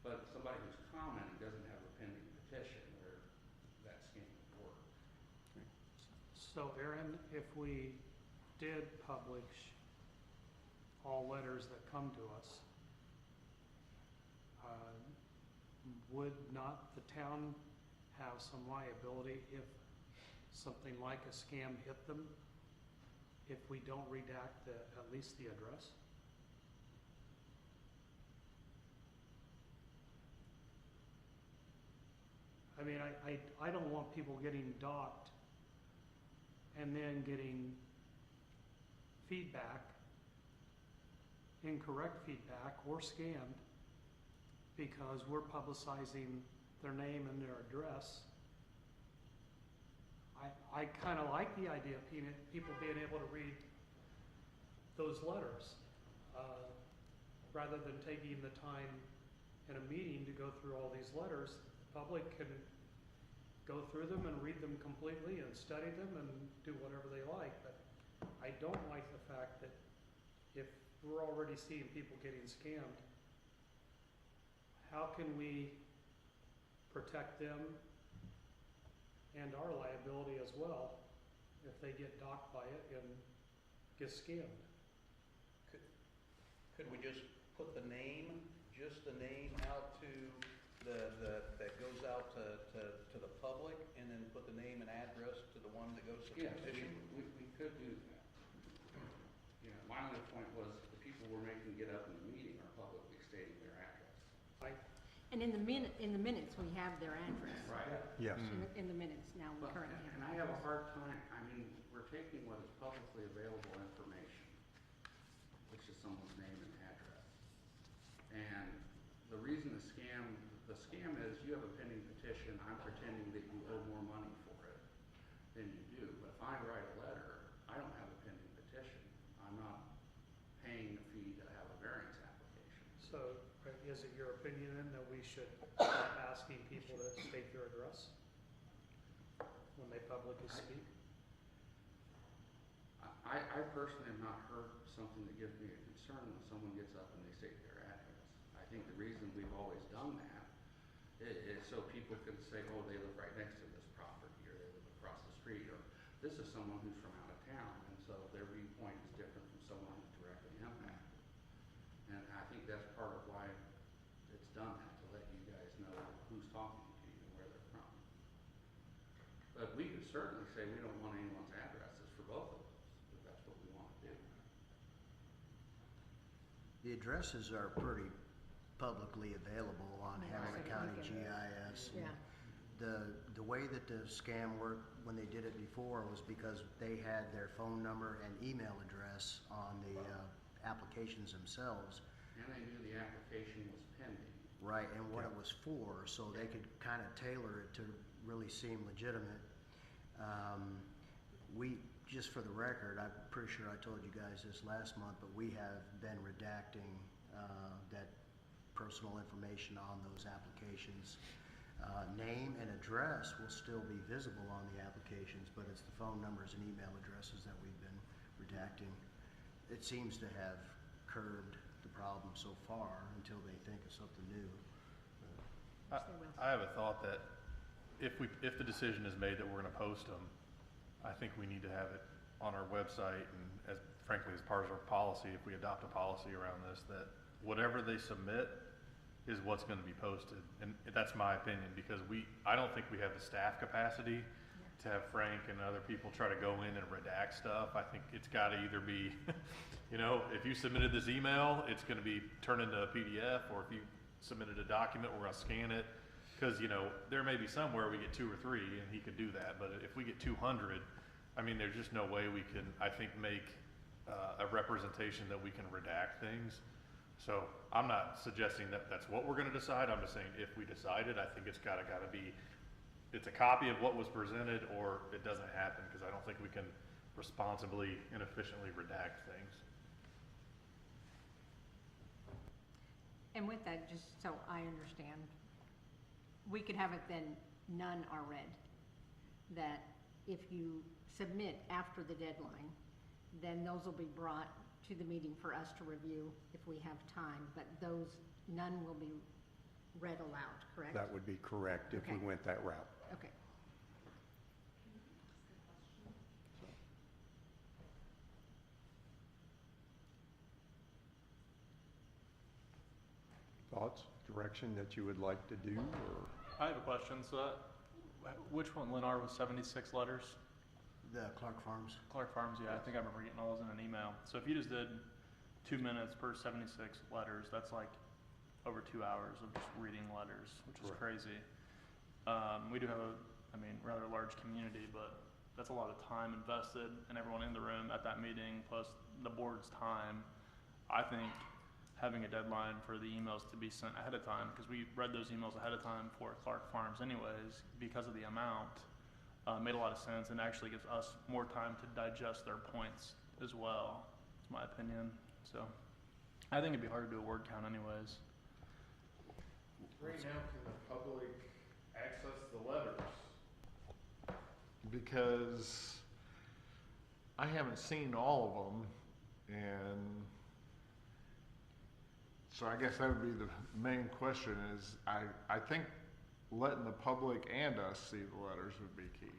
But somebody who's commenting doesn't have a pending petition where that scam would work. So Aaron, if we did publish all letters that come to us, would not the town have some liability if something like a scam hit them, if we don't redact at least the address? I mean, I don't want people getting docked and then getting feedback, incorrect feedback, or scammed because we're publicizing their name and their address. I kind of like the idea of people being able to read those letters rather than taking the time in a meeting to go through all these letters. The public can go through them and read them completely and study them and do whatever they like. But I don't like the fact that if we're already seeing people getting scammed, how can we protect them and our liability as well if they get docked by it and get scammed? Could we just put the name out to that goes out to the public, and then put the name and address to the one that goes to the Yes, petition? we could do that. You know, my only point was the people we're making get up in the meeting are publicly stating their address. And in the minutes, we have their address. Right. Yes. In the minutes now, we currently have. And I have a hard time, I mean, we're taking what is publicly available information, which is someone's name and address. And the reason the scam is you have a pending petition, I'm pretending that you owe more money for it than you do. But if I write a letter, I don't have a pending petition. I'm not paying a fee to have a variance application. So is it your opinion then that we should stop asking people to state their address when they publicly speak? I personally have not heard something that gives me a concern when someone gets up and they state their address. I think the reason we've always done that is so people can say, oh, they live right next to this property, or they live across the street, or this is someone who's from out of town, and so their viewpoint is different from someone who's directly impacted. that's part of why it's done that, to let you guys know who's talking to you and where they're from. But we could certainly say we don't want anyone's addresses for both of those, if that's what we want to do. The addresses are pretty publicly available on Yeah, Hamilton so County we can- GIS. Yeah. The way that the scam worked when they did it before was because they had their phone number and email address on the applications themselves. And they knew the application was pending. Right, and what it was for, so they could kind of tailor it to really seem legitimate. Just for the record, I'm pretty sure I told you guys this last month, but we have been redacting that personal information on those applications. Name and address will still be visible on the applications, but it's the phone numbers and email addresses that we've been redacting. It seems to have curbed the problem so far until they think of something new. I have a thought that if the decision is made that we're gonna post them, I think we need to have it on our website and as frankly as part of our policy, if we adopt a policy around this, that whatever they submit is what's gonna be posted. And that's my opinion, because I don't think we have the staff capacity to have Frank and other people try to go in and redact stuff. I think it's gotta either be, if you submitted this email, it's gonna be turned into a PDF, or if you submitted a document, we're gonna scan it. Cause there may be somewhere we get 2 or 3 and he could do that, but if we get 200, I mean, there's just no way we can, I think, make a representation that we can redact things. So I'm not suggesting that that's what we're gonna decide. I'm just saying if we decide it, I think it's gotta be, it's a copy of what was presented, or it doesn't happen, because I don't think we can responsibly and efficiently redact things. And with that, just so I understand, we could have it then none are read. That if you submit after the deadline, then those will be brought to the meeting for us to review if we have time, but those, none will be read aloud, correct? That would be correct if we Okay. went that route. Okay. Thoughts, direction that you would like to do, or? I have a question. So which one, Lennar, was 76 letters? The Clark Farms. Clark Farms, yeah, I think I remember getting all those in an email. So if you just did 2 minutes per 76 letters, that's like over 2 hours of just reading letters, which is Correct. crazy. We do have a, rather large community, but that's a lot of time invested and everyone in the room at that meeting, plus the board's time. I think having a deadline for the emails to be sent ahead of time, because we read those emails ahead of time for Clark Farms anyways, because of the amount, made a lot of sense, and actually gives us more time to digest their points as well. It's my opinion. So I think it'd be hard to do a word count anyways. Right now, can the public access the letters? Because I haven't seen all of them, and so I guess that would be the main question is, I think letting the public and us see the letters would be key.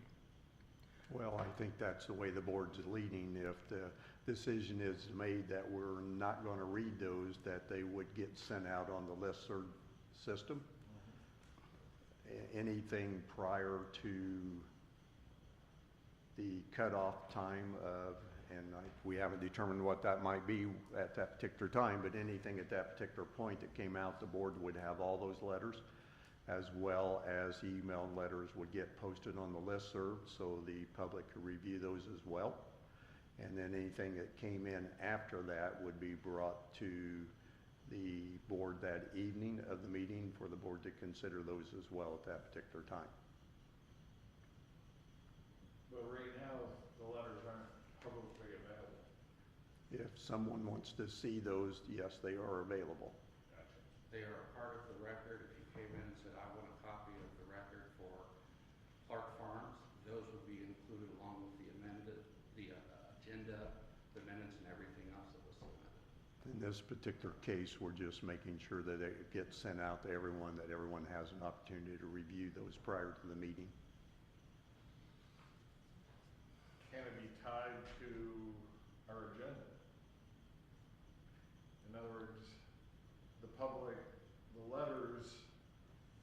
Well, I think that's the way the board's leading. If the decision is made that we're not going to read those, that they would get sent out on the listserv system. Anything prior to the cutoff time of, and we haven't determined what that might be at that particular time, but anything at that particular point that came out, the board would have all those letters, as well as email and letters would get posted on the listserv, so the public could review those as well. And then anything that came in after that would be brought to the board that evening of the meeting for the board to consider those as well at that particular time. But right now, the letters aren't publicly available. If someone wants to see those, yes, they are available. They are a part of the record. If you came in and said, I want a copy of the record for Clark Farms, those would be included along with the agenda, the minutes, and everything else that was submitted. In this particular case, we're just making sure that it gets sent out to everyone, that everyone has an opportunity to review those prior to the meeting. Can it be tied to our agenda? In other words, public, the letters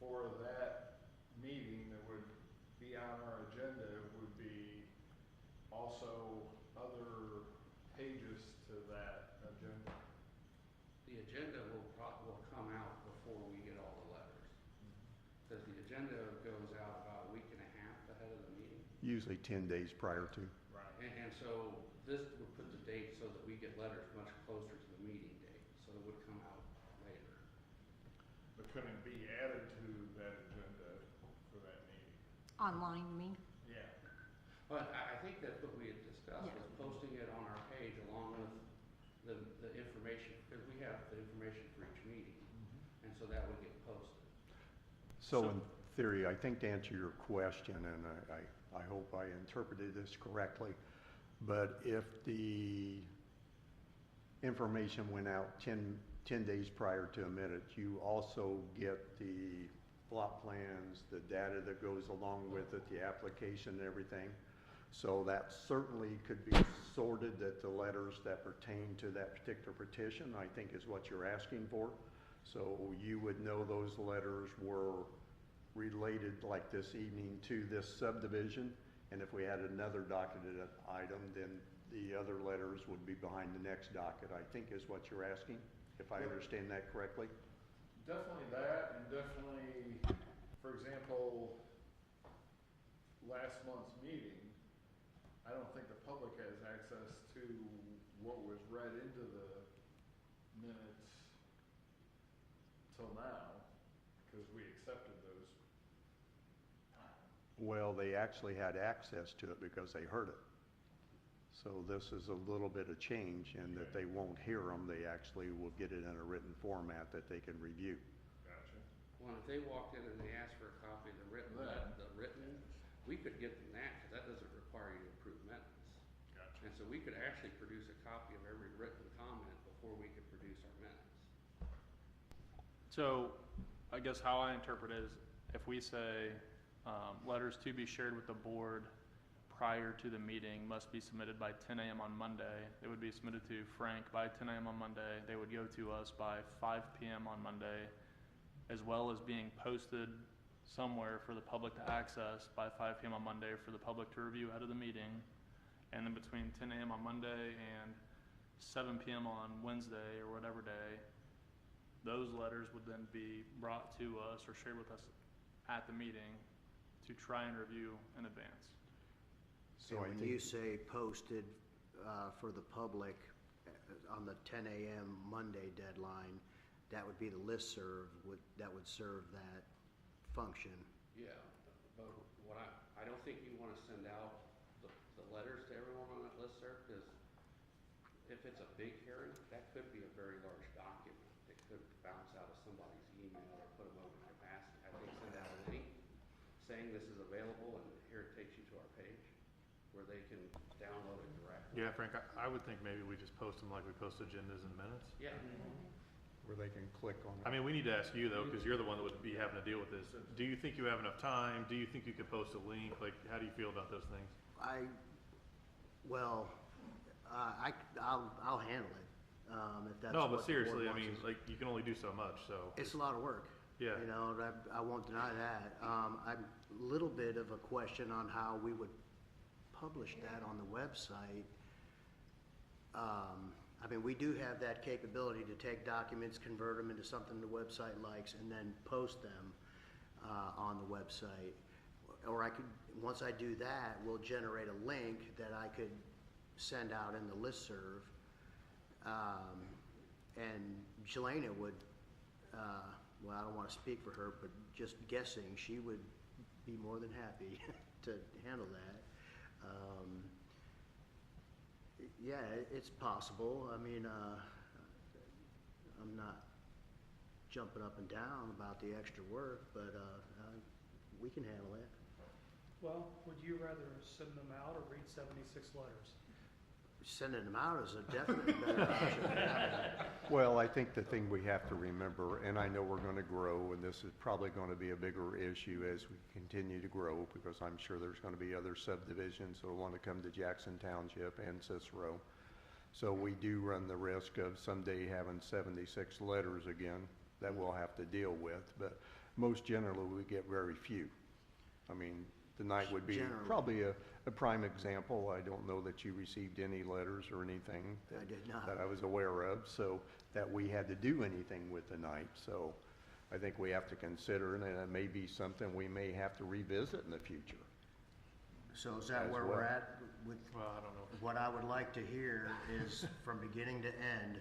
for that meeting that would be on our agenda would be also other pages to that agenda. The agenda will come out before we get all the letters. Because the agenda goes out about a week and a half ahead of the meeting. Usually 10 days prior to. Right. And so this would put the date so that we get letters much closer to the meeting date, so it would come out later. But couldn't it be added to that agenda for that meeting? Online, you mean? Yeah. But I think that's what we had discussed, Yeah. was posting it on our page along with the information, because we have the information for each meeting. And so that would get posted. So in theory, I think to answer your question, and I hope I interpreted this correctly, but if the information went out 10 days prior to a minute, you also get the plot plans, the data that goes along with it, the application and everything. So that certainly could be sorted, that the letters that pertain to that particular petition, I think is what you're asking for. So you would know those letters were related, like this evening, to this subdivision. And if we had another docketed item, then the other letters would be behind the next docket, I think is what you're asking, if I understand that correctly. Definitely that, and definitely, for example, last month's meeting, I don't think the public has access to what was read into the minutes till now, because we accepted those. Well, they actually had access to it because they heard it. So this is a little bit of change in that they won't hear them, they actually will get it in a written format that they can review. Gotcha. Well, if they walked in and they asked for a copy of the written, we could get them that, because that doesn't require you to approve minutes. Gotcha. And so we could actually produce a copy of every written comment before we could produce our minutes. So I guess how I interpret it is if we say, letters to be shared with the board prior to the meeting must be submitted by 10 a.m. on Monday. They would be submitted to Frank by 10 a.m. on Monday. They would go to us by 5 p.m. on Monday, as well as being posted somewhere for the public to access by 5 p.m. on Monday for the public to review ahead of the meeting. And then between 10 a.m. on Monday and 7 p.m. on Wednesday or whatever day, those letters would then be brought to us or shared with us at the meeting to try and review in advance. So I when think, you say posted for the public on the 10 a.m. Monday deadline, that would be the listserv that would serve that function. Yeah, but what I don't think you want to send out the letters to everyone on that listserv, because if it's a big hearing, that could be a very large document. It could bounce out of somebody's email or put them over capacity. I think send out a link saying this is available, and here it takes you to our page where they can download it directly. Yeah, Frank, I would think maybe we just post them like we post agendas and minutes. Yeah. where they can click on I it. mean, we need to ask you though, because you're the one that would be having to deal with this. Do you think you have enough time? Do you think you could post a link? Like, how do you feel about those things? I'll handle it, if that's No, what but the board seriously, I wants mean, us- like, you can only do so much, so. It's a lot of work. Yeah. You know, I won't deny that. I'm a little bit of a question on how we would publish that on the website. I mean, we do have that capability to take documents, convert them into something the website likes, and then post them on the website. Or I could, once I do that, we'll generate a link that I could send out in the listserv. And Jelena would, well, I don't want to speak for her, but just guessing, she would be more than happy to handle that. Yeah, it's possible. I mean, I'm not jumping up and down about the extra work, but we can handle it. Well, would you rather send them out or read 76 letters? Sending them out is a definite better option. Well, I think the thing we have to remember, and I know we're going to grow, and this is probably going to be a bigger issue as we continue to grow, because I'm sure there's going to be other subdivisions that will want to come to Jackson Township and Cicero. So we do run the risk of someday having 76 letters again. that we'll have to deal with, but most generally, we get very few. I mean, tonight would be Generally. probably a prime example. I don't know that you received any letters or anything I did not. that I was aware of, so that we had to do anything with tonight. So I think we have to consider it, and it may be something we may have to revisit in the future. So is that As where well. we're at with, Well, I don't know. what I would like to hear is from beginning to end,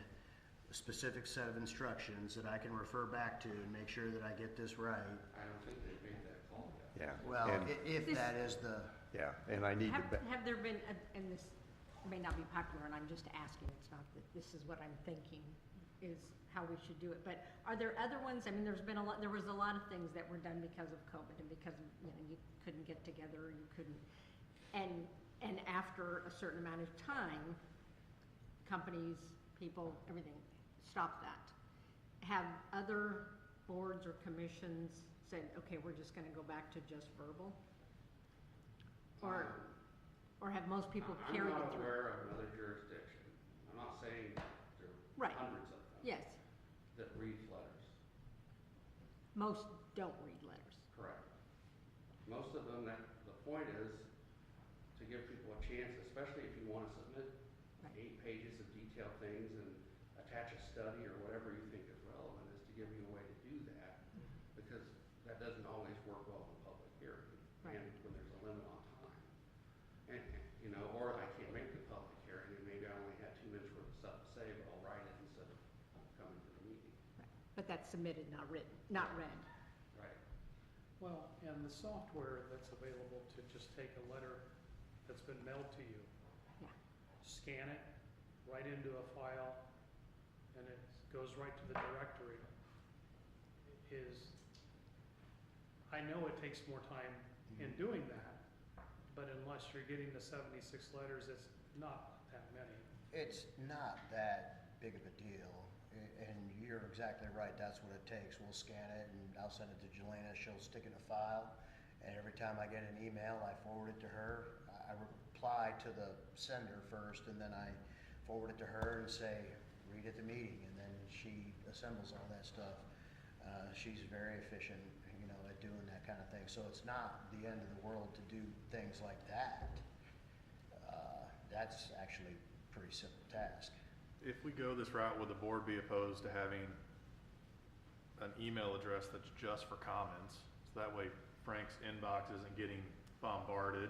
a specific set of instructions that I can refer back to and make sure that I get this right. I don't think they made that call yet. Yeah. Well, And- if This- that is the, Yeah, and I need to, Have there been, and this may not be popular, and I'm just asking, it's not that this is what I'm thinking, is how we should do it, but are there other ones? I mean, there was a lot of things that were done because of COVID and because, you couldn't get together, you couldn't, and after a certain amount of time, companies, people, everything, stop that. Have other boards or commissions said, okay, we're just gonna go back to just verbal? Or have most people carried it I'm not through? aware of another jurisdiction. I'm not saying there Right. are hundreds of them. Yes, That reads letters. most don't read letters. Correct. Most of them, the point is to give people a chance, especially if you want to submit Right. 8 pages of detailed things and attach a study or whatever you think is relevant, is to give you a way to do that. Because that doesn't always work well in a public hearing. Right. And when there's a limit on time. And, or I can't make the public hearing and maybe I only had 2 minutes worth of stuff to say, but I'll write it instead of coming to the meeting. But that's submitted, not written, not read. Right. Well, and the software that's available to just take a letter that's been mailed to you, Yeah. scan it, write into a file, and it goes right to the directory, I know it takes more time in doing that, but unless you're getting the 76 letters, it's not that many. it's not that big of a deal. And you're exactly right, that's what it takes. We'll scan it and I'll send it to Jelena, she'll stick it in a file. And every time I get an email, I forward it to her. I reply to the sender first and then I forward it to her and say, read at the meeting. And then she assembles all that stuff. She's very efficient, at doing that kind of thing. So it's not the end of the world to do things like that. That's actually a pretty simple task. If we go this route, would the board be opposed to having an email address that's just for comments? So that way Frank's inbox isn't getting bombarded.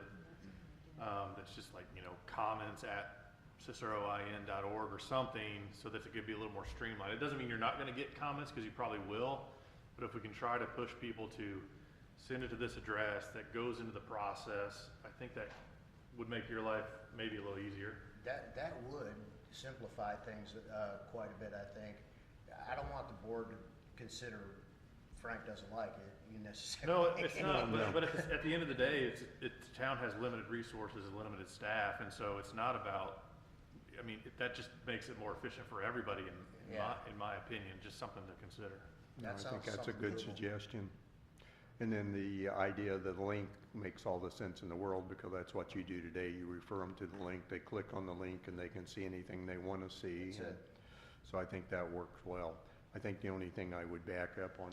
That's just like, comments@ciceroin.org or something, so that it could be a little more streamlined. It doesn't mean you're not gonna get comments, because you probably will, but if we can try to push people to send it to this address that goes into the process, I think that would make your life maybe a little easier. That would simplify things quite a bit, I think. I don't want the board to consider Frank doesn't like it, necessarily. No, it's not, but at the end of the day, the town has limited resources and limited staff, and so it's not about, that just makes it more efficient for everybody, in my opinion, just something to consider. I That think sounds that's a something good doable. suggestion. And then the idea of the link makes all the sense in the world, because that's what you do today. You refer them to the link, they click on the link, and they can see anything they want to see. That's it. So I think that works well. I think the only thing I would back up on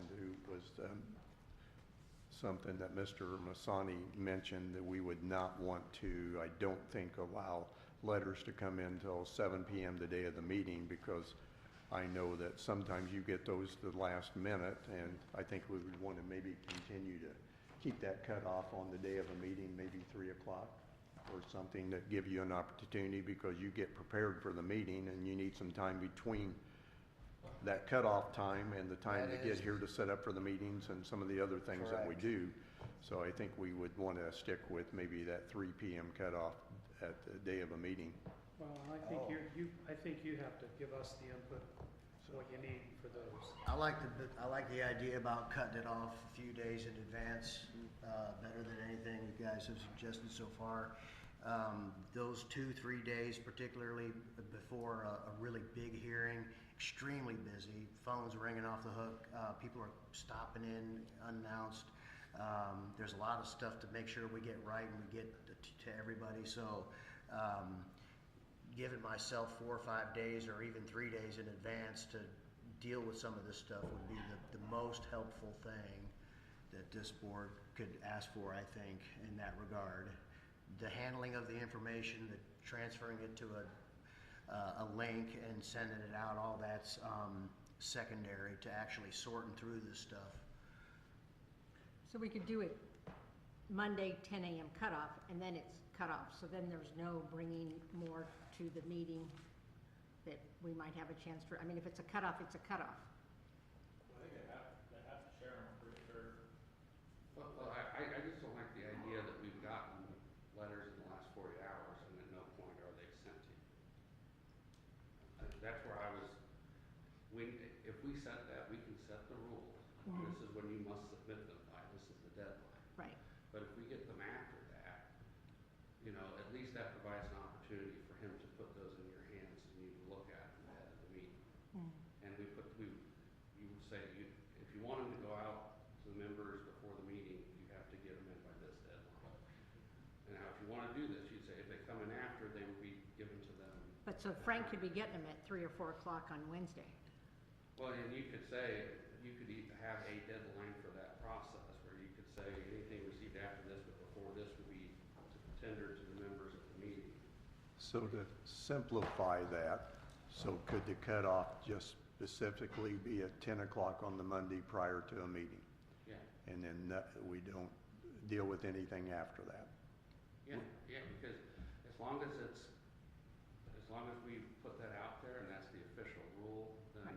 was something that Mr. Masani mentioned, that we would not want to, I don't think, allow letters to come in till 7 p.m. the day of the meeting, because I know that sometimes you get those to the last minute, and I think we would want to maybe continue to keep that cutoff on the day of a meeting, maybe 3 o'clock or something, that give you an opportunity, because you get prepared for the meeting and you need some time between that cutoff time and the time to That get is- here to set up for the meetings and some of the other things that we Correct. do. So I think we would want to stick with maybe that 3 p.m. cutoff at the day of a meeting. Well, I think Oh. I think you have to give us the input, what you need for those. I like the idea about cutting it off a few days in advance, better than anything you guys have suggested so far. Those 2-3 days, particularly before a really big hearing, extremely busy, phones ringing off the hook, people are stopping in unannounced. There's a lot of stuff to make sure we get right and we get to everybody, so giving myself 4 or 5 days or even 3 days in advance to deal with some of this stuff would be the most helpful thing that this board could ask for, I think, in that regard. The handling of the information, the transferring it to a link and sending it out, all that's secondary to actually sorting through this stuff. So we could do it Monday, 10 a.m. cutoff, and then it's cut off. So then there's no bringing more to the meeting that we might have a chance to, I mean, if it's a cutoff, it's a cutoff. I think they have to share them, I'm pretty sure. Well, I just don't like the idea that we've gotten letters in the last 40 hours and at no point are they sent to you. That's where I was, if we set that, we can set the rules. Mhm. This is when you must submit them by, this is the deadline. Right. But if we get them after that, you know, at least that provides an opportunity for him to put those in your hands and you to look at them ahead of the meeting. And you would say, if you want them to go out to the members before the meeting, you have to get them in by this deadline. And now, if you want to do this, you'd say if they come in after, they would be given to them. But so Frank could be getting them at 3 or 4 o'clock on Wednesday. Well, and you could say, you could have a deadline for that process, where you could say anything received after this but before this would be tendered to the members at the meeting. So to simplify that, so could the cutoff just specifically be at 10 o'clock on the Monday prior to a meeting? Yeah, And then we don't deal with anything after that? yeah, because as long as we put that out there and that's the official rule, then,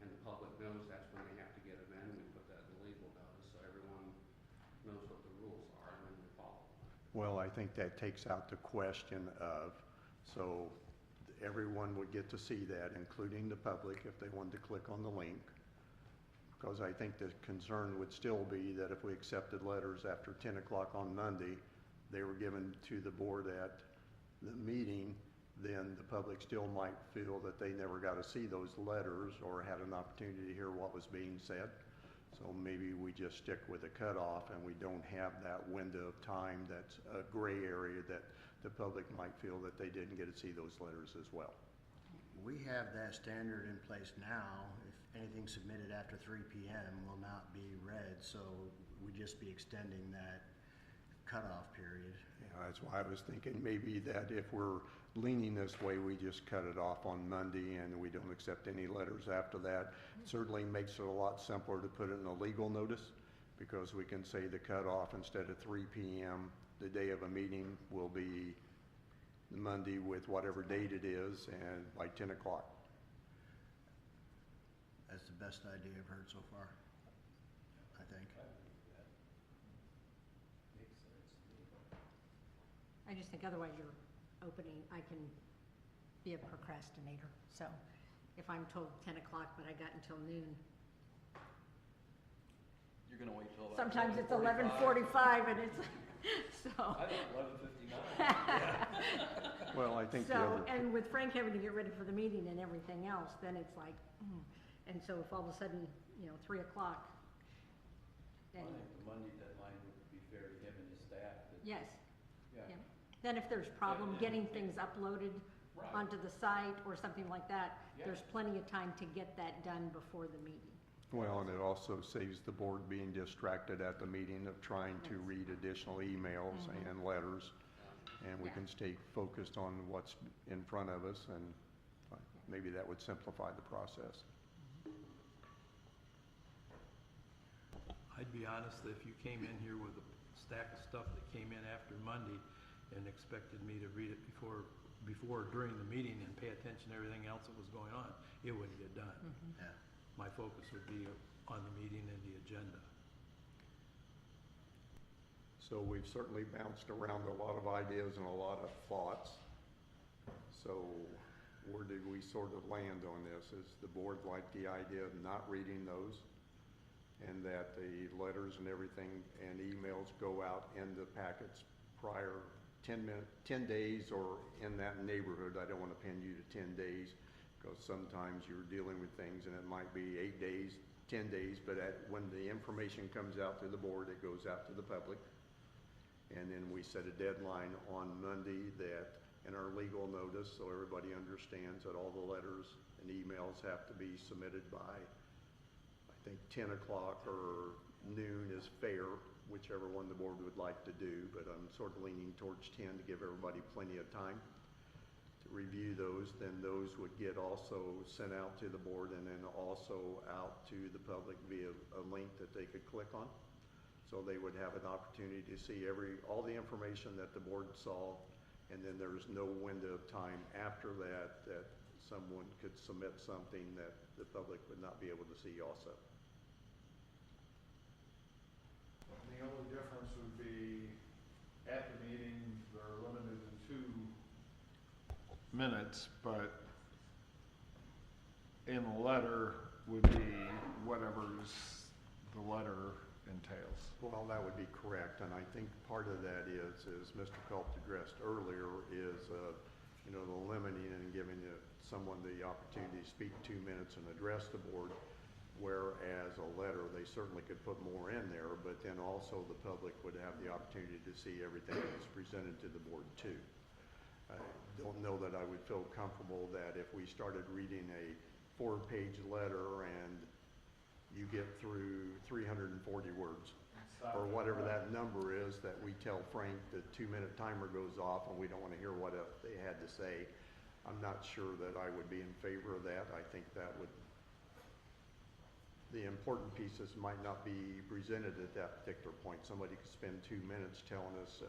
and the public knows that's when they have to get them in, we put that in the legal notice so everyone knows what the rules are and then we follow them. Well, I think that takes out the question of, so everyone would get to see that, including the public, if they wanted to click on the link. Because I think the concern would still be that if we accepted letters after 10 o'clock on Monday, they were given to the board at the meeting, then the public still might feel that they never got to see those letters or had an opportunity to hear what was being said. So maybe we just stick with a cutoff and we don't have that window of time that's a gray area that the public might feel that they didn't get to see those letters as well. We have that standard in place now. If anything submitted after 3 p.m. will not be read, so we'd just be extending that cutoff period. Yeah, that's why I was thinking maybe that if we're leaning this way, we just cut it off on Monday and we don't accept any letters after that. It certainly makes it a lot simpler to put it in a legal notice, because we can say the cutoff instead of 3 p.m. the day of a meeting will be Monday with whatever date it is and by 10 o'clock. That's the best idea I've heard so far, I think. I just think otherwise you're opening, I can be a procrastinator. So if I'm told 10 o'clock, but I got until noon, You're gonna wait till about sometimes it's 11:45. 11:45 and it's, so. I think 11:59. Well, I think the So, other, and with Frank having to get ready for the meeting and everything else, then it's like, and so if all of a sudden, 3 o'clock, then, the Monday deadline would be fair to him and his staff. yes. Yeah. Yeah. Then if there's problem getting things uploaded Right. onto the site or something like that, Yeah. there's plenty of time to get that done before the meeting. well, and it also saves the board being distracted at the meeting of trying to Yes. read additional emails Mhm. and letters. And we Yeah. can stay focused on what's in front of us, and maybe that would simplify the process. I'd be honest, that if you came in here with a stack of stuff that came in after Monday and expected me to read it before or during the meeting and pay attention to everything else that was going on, it wouldn't get done. Yeah. My focus would be on the meeting and the agenda. So we've certainly bounced around a lot of ideas and a lot of thoughts. So where did we sort of land on this? Is the board like the idea of not reading those? And that the letters and everything and emails go out in the packets prior 10 days or in that neighborhood? I don't want to pin you to 10 days, because sometimes you're dealing with things and it might be 8 days, 10 days, but when the information comes out to the board, it goes out to the public. And then we set a deadline on Monday that in our legal notice, so everybody understands that all the letters and emails have to be submitted by, I think 10 o'clock or noon is fair, whichever one the board would like to do, but I'm sort of leaning towards 10 to give everybody plenty of time to review those. Then those would get also sent out to the board and then also out to the public via a link that they could click on. So they would have an opportunity to see all the information that the board saw, and then there's no window of time after that that someone could submit something that the public would not be able to see also. The only difference would be at the meeting, they're limited to 2 minutes, but in the letter would be whatever's the letter entails. Well, that would be correct, and I think part of that is, as Mr. Culp addressed earlier, is, the limiting and giving someone the opportunity to speak 2 minutes and address the board, whereas a letter, they certainly could put more in there, but then also the public would have the opportunity to see everything that's presented to the board too. I don't know that I would feel comfortable that if we started reading a 4-page letter and you get through 340 words, or whatever that number is, that we tell Frank the 2-minute timer goes off and we don't want to hear what else they had to say. I'm not sure that I would be in favor of that. I think that would, the important pieces might not be presented at that particular point. Somebody could spend 2 minutes telling us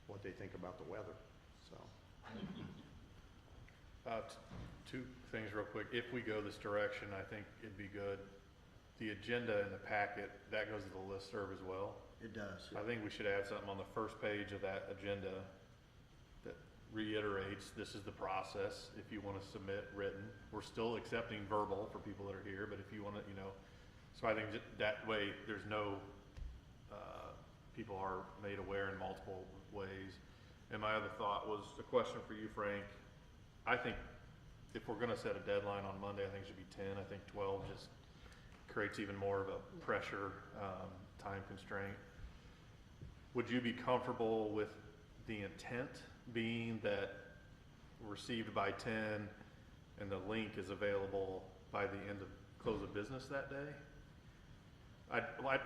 what they think about the weather, so. Two things real quick. If we go this direction, I think it'd be good. The agenda in the packet, that goes to the listserv as well. It does. I think we should add something on the first page of that agenda that reiterates this is the process. If you want to submit written, we're still accepting verbal for people that are here, but if you want to, so I think that way there's no, people are made aware in multiple ways. And my other thought was a question for you, Frank. I think if we're going to set a deadline on Monday, I think it should be 10. I think 12 just creates even more of a pressure, time constraint. Would you be comfortable with the intent being that received by 10 and the link is available by the end of close of business that day?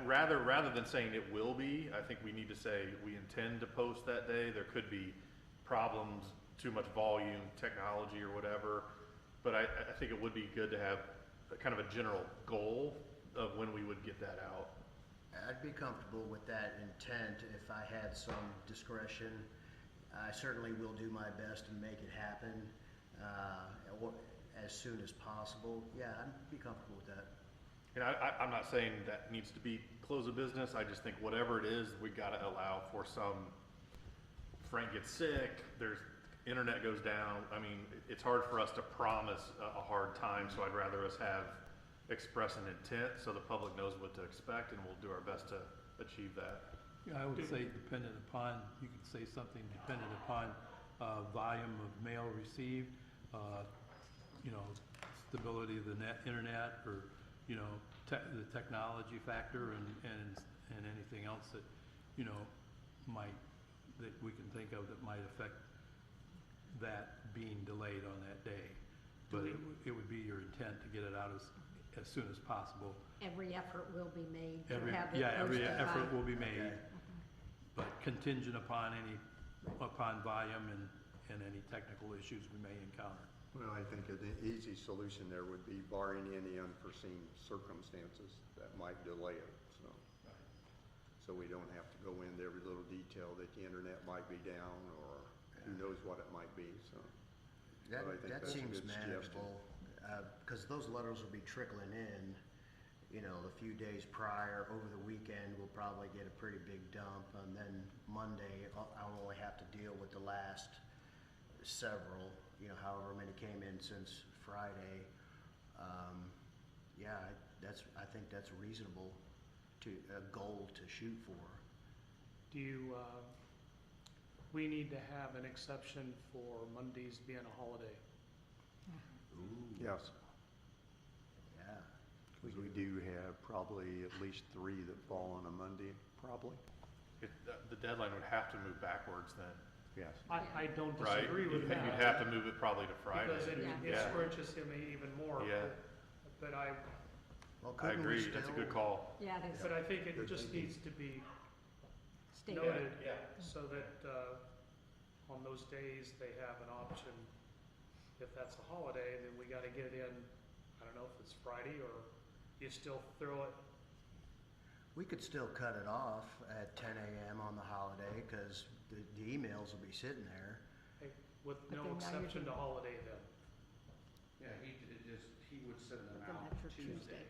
Rather than saying it will be, I think we need to say we intend to post that day. There could be problems, too much volume, technology or whatever, but I think it would be good to have kind of a general goal of when we would get that out. I'd be comfortable with that intent if I had some discretion. I certainly will do my best to make it happen as soon as possible. Yeah, I'd be comfortable with that. And I'm not saying that needs to be close of business. I just think whatever it is, we got to allow for some. Frank gets sick. There's internet goes down. I mean, it's hard for us to promise a hard time. So I'd rather us express an intent so the public knows what to expect, and we'll do our best to achieve that. Yeah, I would say dependent upon, you could say something dependent upon volume of mail received, stability of the internet, or, the technology factor and anything else that, that we can think of that might affect that being delayed on that day. But it would be your intent to get it out as soon as possible. Every effort will be made to Every have it every posted effort by- will be made, Okay. but contingent upon upon volume and any technical issues we may encounter. Well, I think an easy solution there would be barring any unforeseen circumstances that might delay it, so we don't have to go into every little detail that the internet might be down or who knows what it might be, so. That, But I think that that's a seems good suggestion. manageable, because those letters will be trickling in, a few days prior. Over the weekend, we'll probably get a pretty big dump, and then Monday, I'll only have to deal with the last several, however many came in since Friday. Yeah, I think that's reasonable a goal to shoot for. Do you, we need to have an exception for Mondays being a holiday. Ooh, Yes, yeah. because we do have probably at least 3 that fall on a Monday, probably. The deadline would have to move backwards then. Yes. I don't Right? disagree with that. You'd have to move it probably to Friday. Because it Yeah. scrunches him even more. Yeah. But I, Well, I couldn't we agree, that's a good still- call. Yeah, it is but I think it just needs to be stated. noted so that, on those days, they have an option. If that's a holiday, then we gotta get it in, I don't know if it's Friday or you still throw it. We could still cut it off at 10 a.m. on the holiday, because the emails will be sitting there. With But no then now you're exception to doing- holiday then. Yeah, he would send them Then out that's your Tuesday, Tuesday.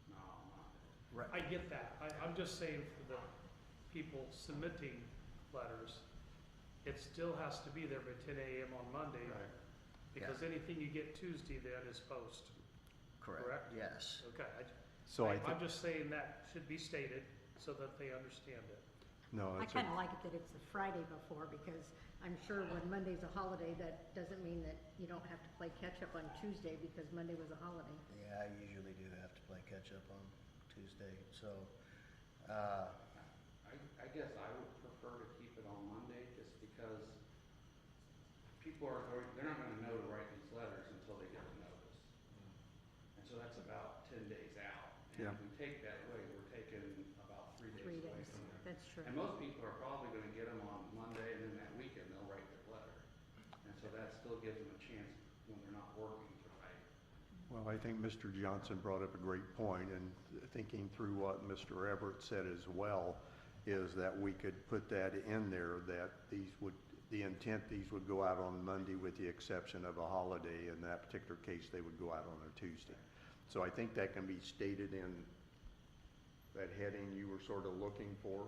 not Monday. Right. I get that. I'm just saying for the people submitting letters, it still has to be there by 10 a.m. on Monday. Right. Because anything you get Tuesday then is post. Correct? Yes. Okay. So I I'm think, just saying that should be stated so that they understand it. no, I it's kind a, of like it that it's the Friday before, because I'm sure when Monday's a holiday, that doesn't mean that you don't have to play catch-up on Tuesday because Monday was a holiday. Yeah, I usually do have to play catch-up on Tuesday, so, I guess I would prefer to keep it on Monday, just because people they're not gonna know to write these letters until they get the notice. And so that's about 10 days out. And Yeah. if we take that away, we're taking about 3 days 3 away days, from that. that's true. And most people are probably gonna get them on Monday, and then that weekend they'll write their letter. And so that still gives them a chance when they're not working to write. well, I think Mr. Johnson brought up a great point, and thinking through what Mr. Everett said as well, is that we could put that in there, that the intent, these would go out on Monday with the exception of a holiday. In that particular case, they would go out on a Tuesday. So I think that can be stated in that heading you were sort of looking for.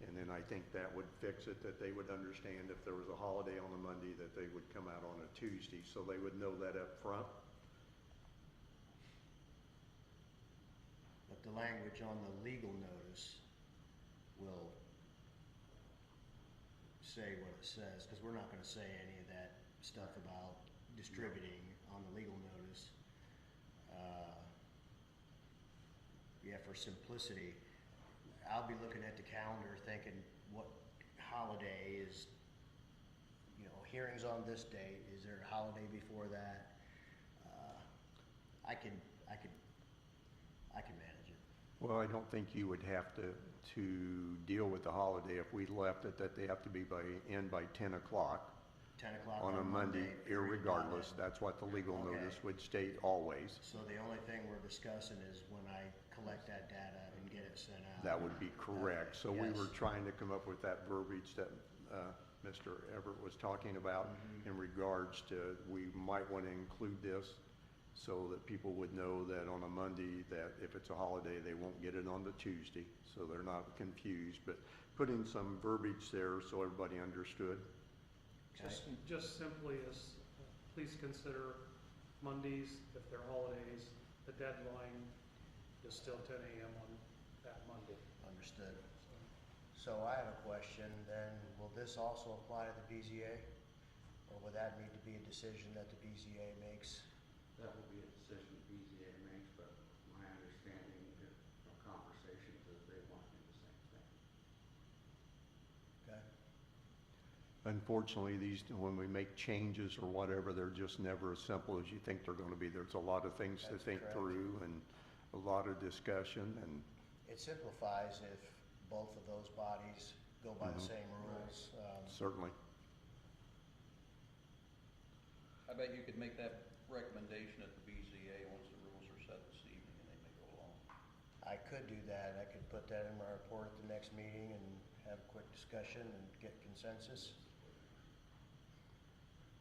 And then I think that would fix it, that they would understand if there was a holiday on a Monday, that they would come out on a Tuesday, so they would know that up front. but the language on the legal notice will say what it says, because we're not gonna say any of that stuff about distributing on the legal notice. Yeah, for simplicity, I'll be looking at the calendar thinking, what holiday is, hearings on this date, is there a holiday before that? I can manage it. Well, I don't think you would have to deal with the holiday if we left it that they have to be in by 10 o'clock 10 o'clock on a Monday, irregardless. That's what the legal Okay. notice would state always. So the only thing we're discussing is when I collect that data and get it sent out. That would be correct. So we Yes. were trying to come up with that verbiage that Mr. Everett was talking about in regards to, we might want to include this so that people would know that on a Monday, that if it's a holiday, they won't get it on the Tuesday, so they're not confused. But putting some verbiage there so everybody understood. Just simply as, please consider Mondays, if they're holidays, the deadline is still 10 a.m. on that Monday. Understood. So I have a question then, will this also apply to the BZA? Or would that need to be a decision that the BZA makes? That will be a decision the BZA makes, but my understanding from conversations is they want to do the same thing. Okay. Unfortunately, when we make changes or whatever, they're just never as simple as you think they're going to be. There's a lot of things to That's think correct. through and a lot of discussion, and It simplifies if both of those bodies go by the same rules. certainly. I bet you could make that recommendation at the BZA once the rules are set this evening and they may go along. I could do that. I could put that in my report at the next meeting and have a quick discussion and get consensus.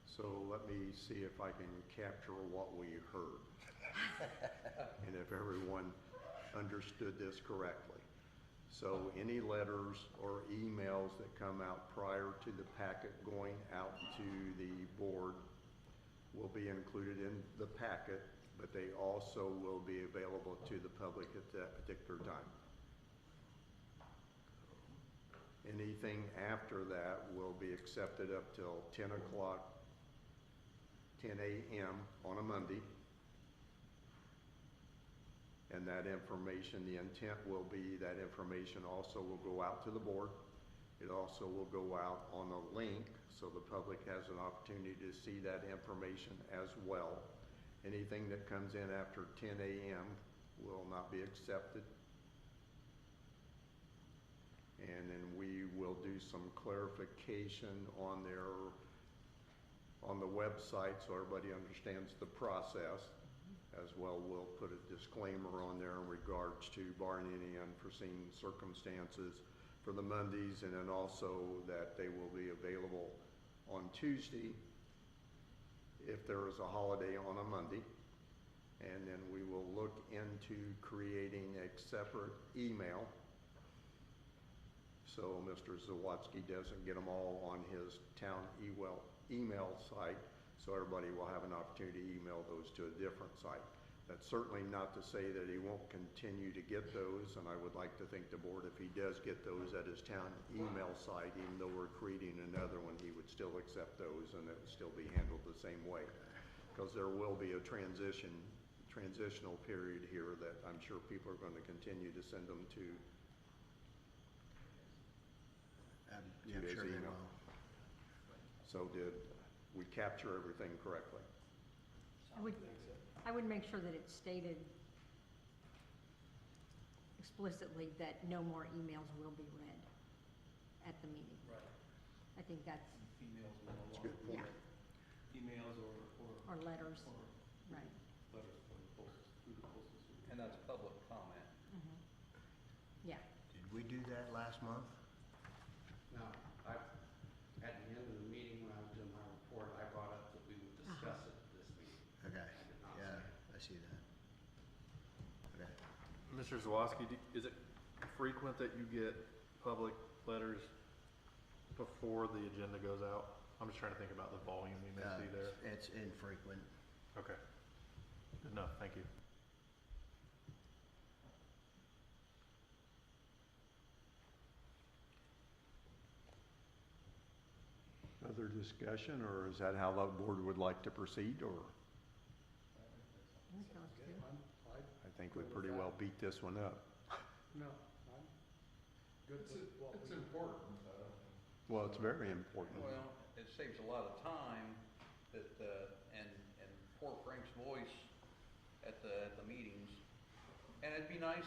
So let me see if I can capture what we heard. And if everyone understood this correctly. So any letters or emails that come out prior to the packet going out to the board will be included in the packet, but they also will be available to the public at that particular time. Anything after that will be accepted up till 10 o'clock, 10 a.m. on a Monday. And that information, the intent will be that information also will go out to the board It also will go out on a link, so the public has an opportunity to see that information as well. Anything that comes in after 10 a.m. will not be accepted. And then we will do some clarification on the website so everybody understands the process. As well, we'll put a disclaimer on there in regards to barring any unforeseen circumstances for the Mondays, and then also that they will be available on Tuesday if there is a holiday on a Monday. And then we will look into creating a separate email so Mr. Zawatsky doesn't get them all on his town email site, so everybody will have an opportunity to email those to a different site. That's certainly not to say that he won't continue to get those, and I would like to think the board, if he does get those at his town email site, even though we're creating another one, he would still accept those and it would still be handled the same way. Because there will be a transitional period here that I'm sure people are going to continue to send them to. Yeah, I'm his sure they email. will. So did we capture everything correctly? I would make sure that it's stated explicitly that no more emails will be read at the meeting. Right. I think that's, Emails will no That's a good longer point. be emails or or letters, or right. letters from the postal, through the postal service. And that's public comment. Mhm. Yeah. Did we do that last month? No, at the end of the meeting, when I was doing my report, I brought up that we would discuss it at this meeting. Okay, I did not yeah, say it. I see that. Okay. Mr. Zawoski, is it frequent that you get public letters before the agenda goes out? I'm just trying to think about the volume we may see there. It's infrequent. Okay. Good enough, thank you. Other discussion, or is that how the board would like to proceed, or? That sounds good. I think we pretty well beat this one up. No, I'm good with what It's we. important. Well, it's very important. Well, it saves a lot of time that, and poor Frank's voice at the meetings. And it'd be nice,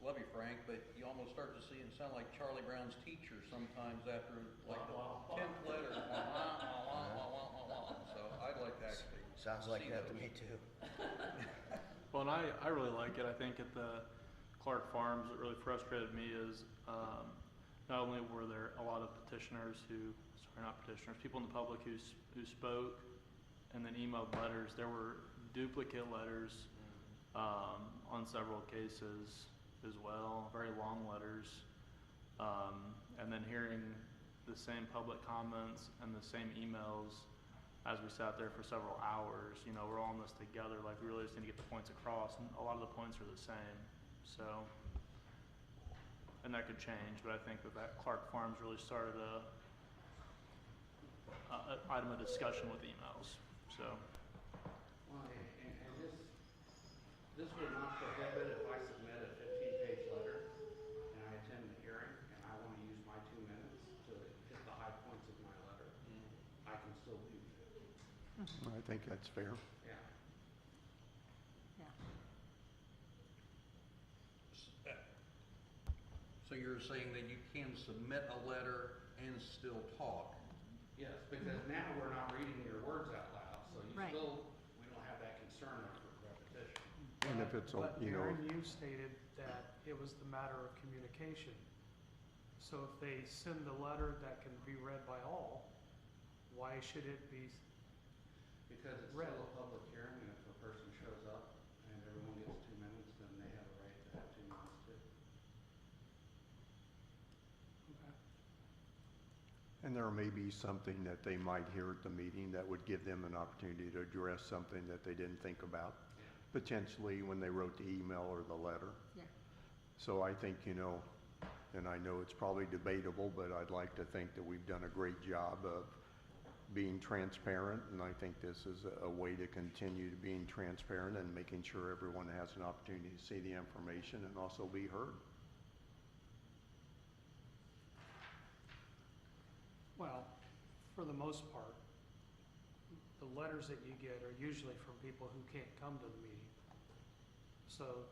love you, Frank, but you almost start to see and sound like Charlie Brown's teacher sometimes after like the 10th letter. So I'd like to actually Sounds like see that to those. me too. Well, and I really like it. I think at the Clark Farms, what really frustrated me is not only were there a lot of petitioners not petitioners, people in the public who spoke and then emailed letters, there were duplicate letters on several cases as well, very long letters. And then hearing the same public comments and the same emails as we sat there for several hours, you know, we're all in this together, like we really just need to get the points across, and a lot of the points are the same, so. And that could change, but I think that Clark Farms really started a item of discussion with emails, so. Well, and this would not prohibit if I submit a 15-page letter and I attend the hearing and I want to use my 2 minutes to hit the high points of my letter, I can still do that. I think that's fair. Yeah. Yeah. So you're saying that you can submit a letter and still talk? Yes, because now we're not reading your words out loud, so Right. we don't have that concern of repetition. And if it's, But you know, Aaron, you stated that it was the matter of communication. So if they send a letter that can be read by all, why should it be? Because it's Right. still a public hearing, and if a person shows up and everyone gets 2 minutes, then they have a right to have 2 minutes too. Okay. and there may be something that they might hear at the meeting that would give them an opportunity to address something that they didn't think about, potentially when they wrote the email or the letter. Yeah. So I think, you know, and I know it's probably debatable, but I'd like to think that we've done a great job of being transparent, and I think this is a way to continue to being transparent and making sure everyone has an opportunity to see the information and also be heard. Well, for the most part, the letters that you get are usually from people who can't come to the meeting. So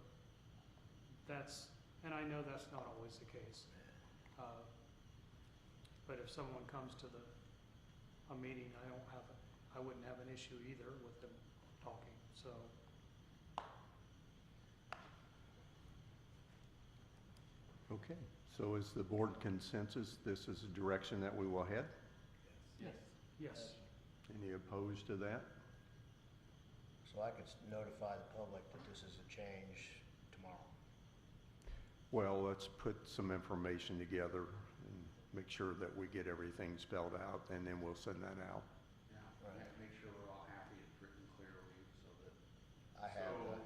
that's, and I know that's not always the case. But if someone comes to a meeting, I wouldn't have an issue either with them talking, so. Okay, so is the board consensus, this is the direction that we will head? Yes. Any opposed to that? So I could notify the public that this is a change tomorrow. Well, let's put some information together and make sure that we get everything spelled out, and then we'll send that out. Yeah, make sure we're all happy it's written clearly so that. I have the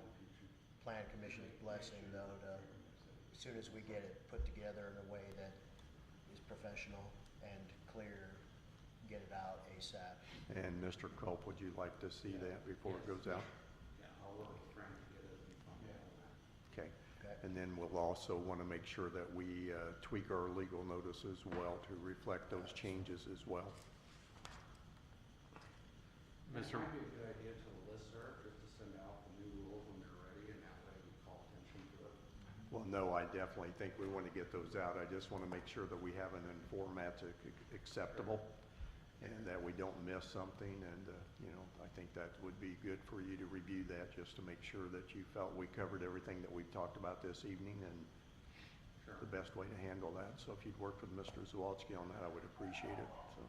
plan commission's blessing though to, as soon as we get it put together in a way that is professional and clear, get it out ASAP. And Mr. Culp, would you like to see that before it goes out? Yeah, I'll work with Frank to get it in front of all that. Okay. Okay. And then we'll also want to make sure that we tweak our legal notice as well to reflect those changes as well. It Mr. might be a good idea to listserv, just to send out the new rules when they're ready, and that way we call attention to it. Well, no, I definitely think we want to get those out. I just want to make sure that we have it in format that's acceptable and that we don't miss something. And, you know, I think that would be good for you to review that just to make sure that you felt we covered everything that we've talked about this evening and Sure. the best way to handle that. So if you'd work with Mr. Zawadzki on that, I would appreciate it. So,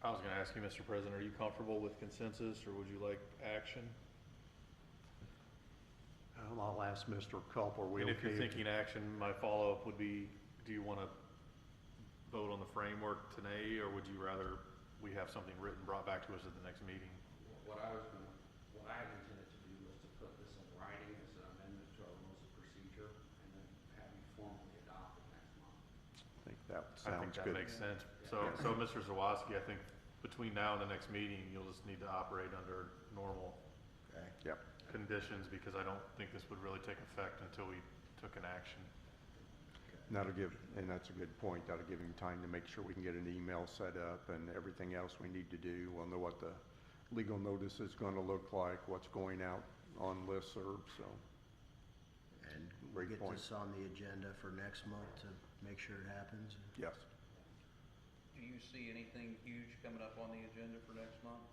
I was gonna ask you, Mr. President, are you comfortable with consensus, or would you like action? I'll ask Mr. Culp, are we And okay? if you're thinking action, my follow-up would be, do you wanna vote on the framework today, or would you rather we have something written brought back to us at the next meeting? What I had intended to do was to put this in writing as an amendment to our rules of procedure, and then have you formally adopt it next month. I think that I think sounds that good. makes sense. So Mr. Zawadzki, I think between now and the next meeting, you'll just need to operate under normal Okay. Yep. conditions, because I don't think this would really take effect until we took an action. And that's a good point. That'll give him time to make sure we can get an email set up and everything else we need to do. We'll know what the legal notice is going to look like, what's going out on listserv, so. And we'll Great get point. this on the agenda for next month to make sure it happens. Yes. Do you see anything huge coming up on the agenda for next month?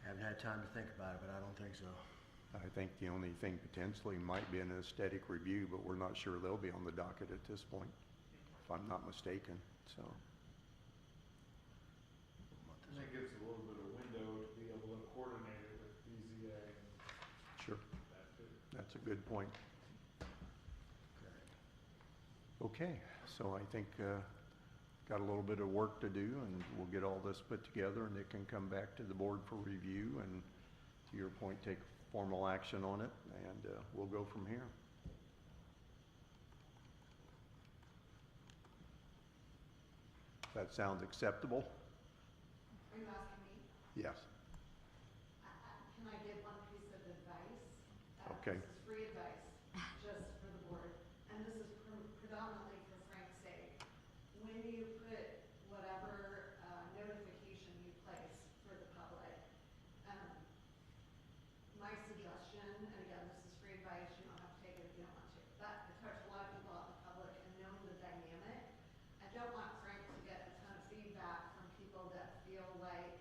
Haven't had time to think about it, but I don't think so. I think the only thing potentially might be an aesthetic review, but we're not sure they'll be on the docket at this point, if I'm not mistaken, so. And that gives a little bit of window to be able to coordinate it with BZA and Sure. that too. That's a good point. Okay, so I think, got a little bit of work to do, and we'll get all this put together, and it can come back to the board for review, and to your point, take formal action on it, and we'll go from here. That sounds acceptable? Are you asking me? Yes. Can I give one piece of advice? Okay. This is free advice, just for the board, and this is predominantly for Frank's sake. When you put whatever notification you place for the public, my suggestion, and again, this is free advice, you don't have to take it if you don't want to, but I've talked to a lot of people out in the public and known the dynamic. I don't want Frank to get a ton of feedback from people that feel like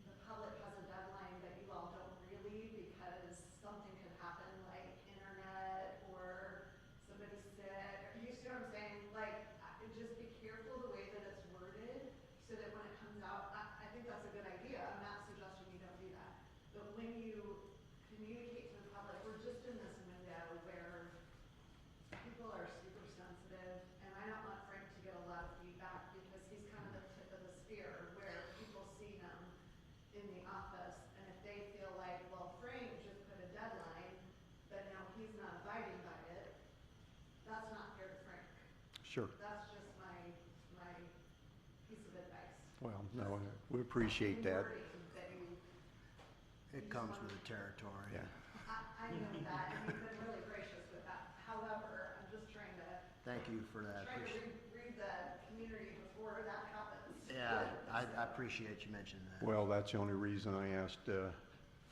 the public has a deadline that you all don't really, because something could happen, like internet or somebody's sick, or you see what I'm saying? Like, just be careful the way that it's worded, so that when it comes out, I think that's a good idea. I'm not suggesting you don't do that. But when you communicate to the public, we're just in this window where people are super sensitive, and I don't want Frank to get a lot of feedback, because he's kind of the tip of the spear, where people see him in the office, and if they feel like, well, Frank just put a deadline, but now he's not abiding by it, that's not fair to Frank. Sure. That's just my piece of advice. Well, no, we appreciate that. Wording that you, It comes with the territory. Yeah. I know that, and you've been really gracious with that. However, I'm just trying to Thank you for that. Try to read the community before that happens. Yeah, I appreciate you mentioning that. Well, that's the only reason I asked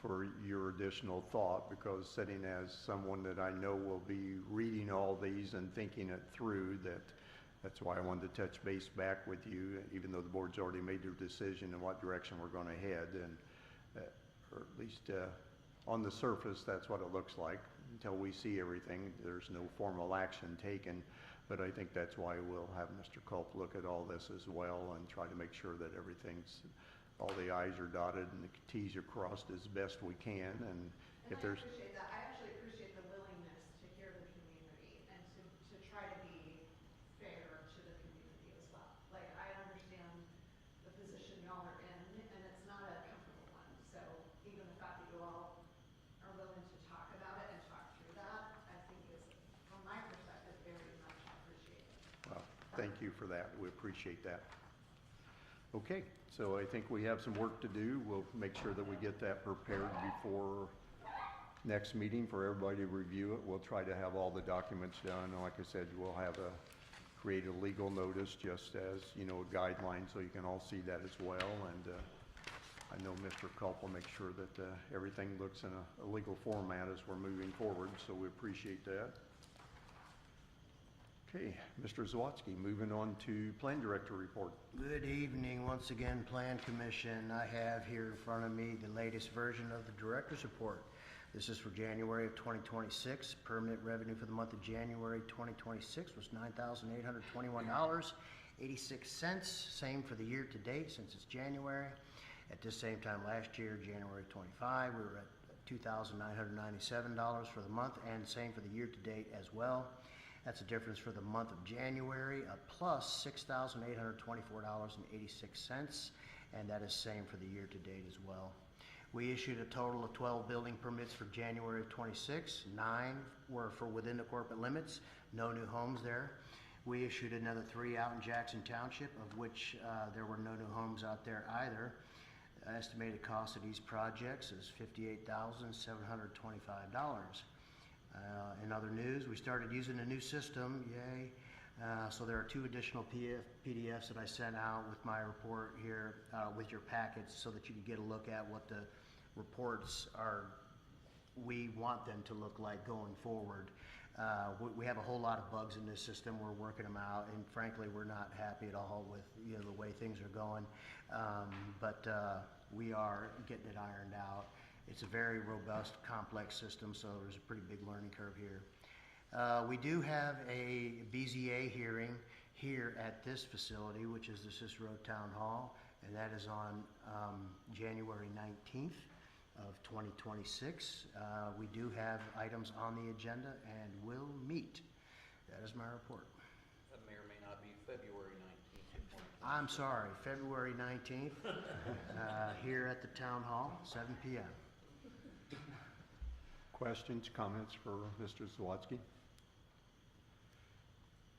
for your additional thought, because sitting as someone that I know will be reading all these and thinking it through, that's why I wanted to touch base back with you, even though the board's already made their decision in what direction we're going to head, and or at least on the surface, that's what it looks like. Until we see everything, there's no formal action taken, but I think that's why we'll have Mr. Culp look at all this as well and try to make sure that all the i's are dotted and the t's are crossed as best we can, and if there's... I appreciate that. I actually appreciate the willingness to hear the community and to try to be fair to the community as well. Like, I understand the position y'all are in, and it's not a comfortable one. So even the fact that you all are willing to talk about it and talk through that, I think is, from my perspective, very much appreciated. Well, thank you for that. We appreciate that. Okay, so I think we have some work to do. We'll make sure that we get that prepared before next meeting for everybody to review it. We'll try to have all the documents done. Like I said, we'll create a legal notice just as, a guideline, so you can all see that as well. And I know Mr. Culp will make sure that everything looks in a legal format as we're moving forward, so we appreciate that. Okay, Mr. Zawadzki, moving on to Plan Director report. Good evening once again, Plan Commission. I have here in front of me the latest version of the Director's Report. This is for January of 2026. Permanent revenue for the month of January 2026 was $9,821.86. Same for the year to date since it's January. At this same time last year, January 25, we were at $2,997 for the month, and same for the year to date as well. That's a difference for the month of January, a plus $6,824.86, and that is same for the year to date as well. We issued a total of 12 building permits for January of 26. 9 were for within the corporate limits, no new homes there. We issued another 3 out in Jackson Township, of which there were no new homes out there either. Estimated cost of these projects is $58,725. In other news, we started using a new system, yay. So there are 2 additional PDFs that I sent out with my report here, with your packets, so that you can get a look at what the reports we want them to look like going forward. We have a whole lot of bugs in this system. We're working them out, and frankly, we're not happy at all with the way things are going. But we are getting it ironed out. It's a very robust, complex system, so there's a pretty big learning curve here. We do have a BZA hearing here at this facility, which is the Cicero Town Hall, and that is on January 19th of 2026. We do have items on the agenda and will meet. That is my report. That may or may not be February 19th. I'm sorry, February 19th, here at the Town Hall, 7 p.m. Questions, comments for Mr. Zawadzki?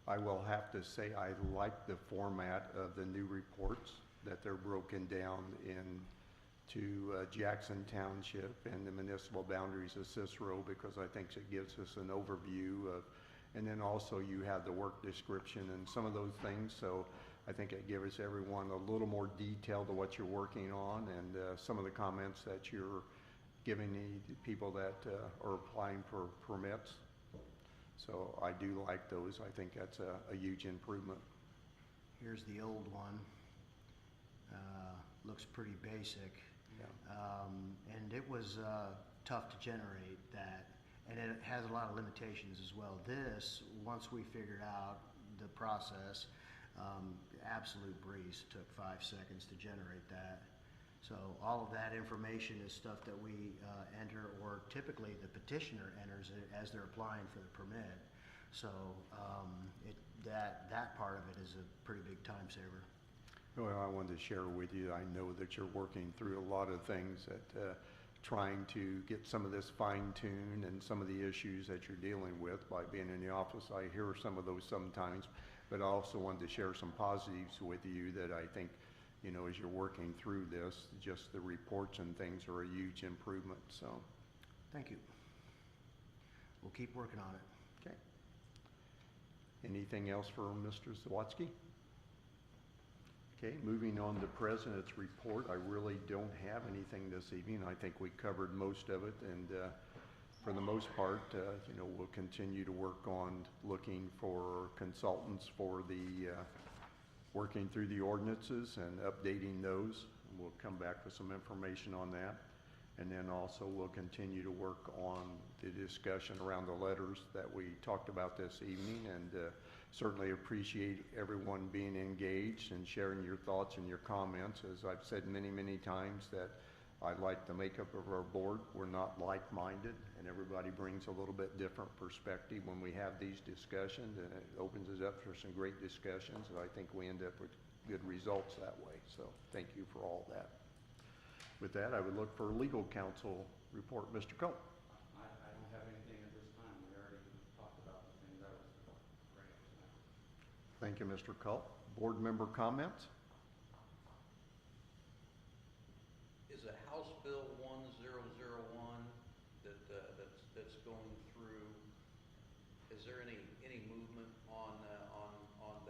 I will have to say I like the format of the new reports, that they're broken down into Jackson Township and the municipal boundaries of Cicero, because I think it gives us an overview of, and then also you have the work description and some of those things, so I think it gives everyone a little more detail to what you're working on, and some of the comments that you're giving the people that are applying for permits. So I do like those. I think that's a huge improvement. Here's the old one. Looks pretty basic. Yeah. And it was tough to generate that, and it has a lot of limitations as well. This, once we figured out the process, absolute breeze. Took 5 seconds to generate that. So all of that information is stuff that we enter, or typically the petitioner enters it as they're applying for the permit. So that part of it is a pretty big time saver. Well, I wanted to share with you, I know that you're working through a lot of things that trying to get some of this fine-tuned, and some of the issues that you're dealing with by being in the office. I hear some of those sometimes, but I also wanted to share some positives with you that I think, as you're working through this, just the reports and things are a huge improvement, so. Thank you. We'll keep working on it. Okay. Anything else for Mr. Zawatsky? Okay, moving on to President's report. I really don't have anything this evening. I think we covered most of it, and for the most part, we'll continue to work on looking for consultants for the working through the ordinances and updating those. We'll come back with some information on that. And then also we'll continue to work on the discussion around the letters that we talked about this evening, and certainly appreciate everyone being engaged and sharing your thoughts and your comments. As I've said many, many times, that I like the makeup of our board. We're not like-minded, and everybody brings a little bit different perspective when we have these discussions, and it opens us up for some great discussions, and I think we end up with good results that way. So thank you for all that. With that, I would look for legal counsel report. Mr. Culp. I don't have anything at this time. We already talked about the things I was bringing up tonight. Thank you, Mr. Culp. Board member comments? Is a House Bill 1001 that's going through, is there any movement on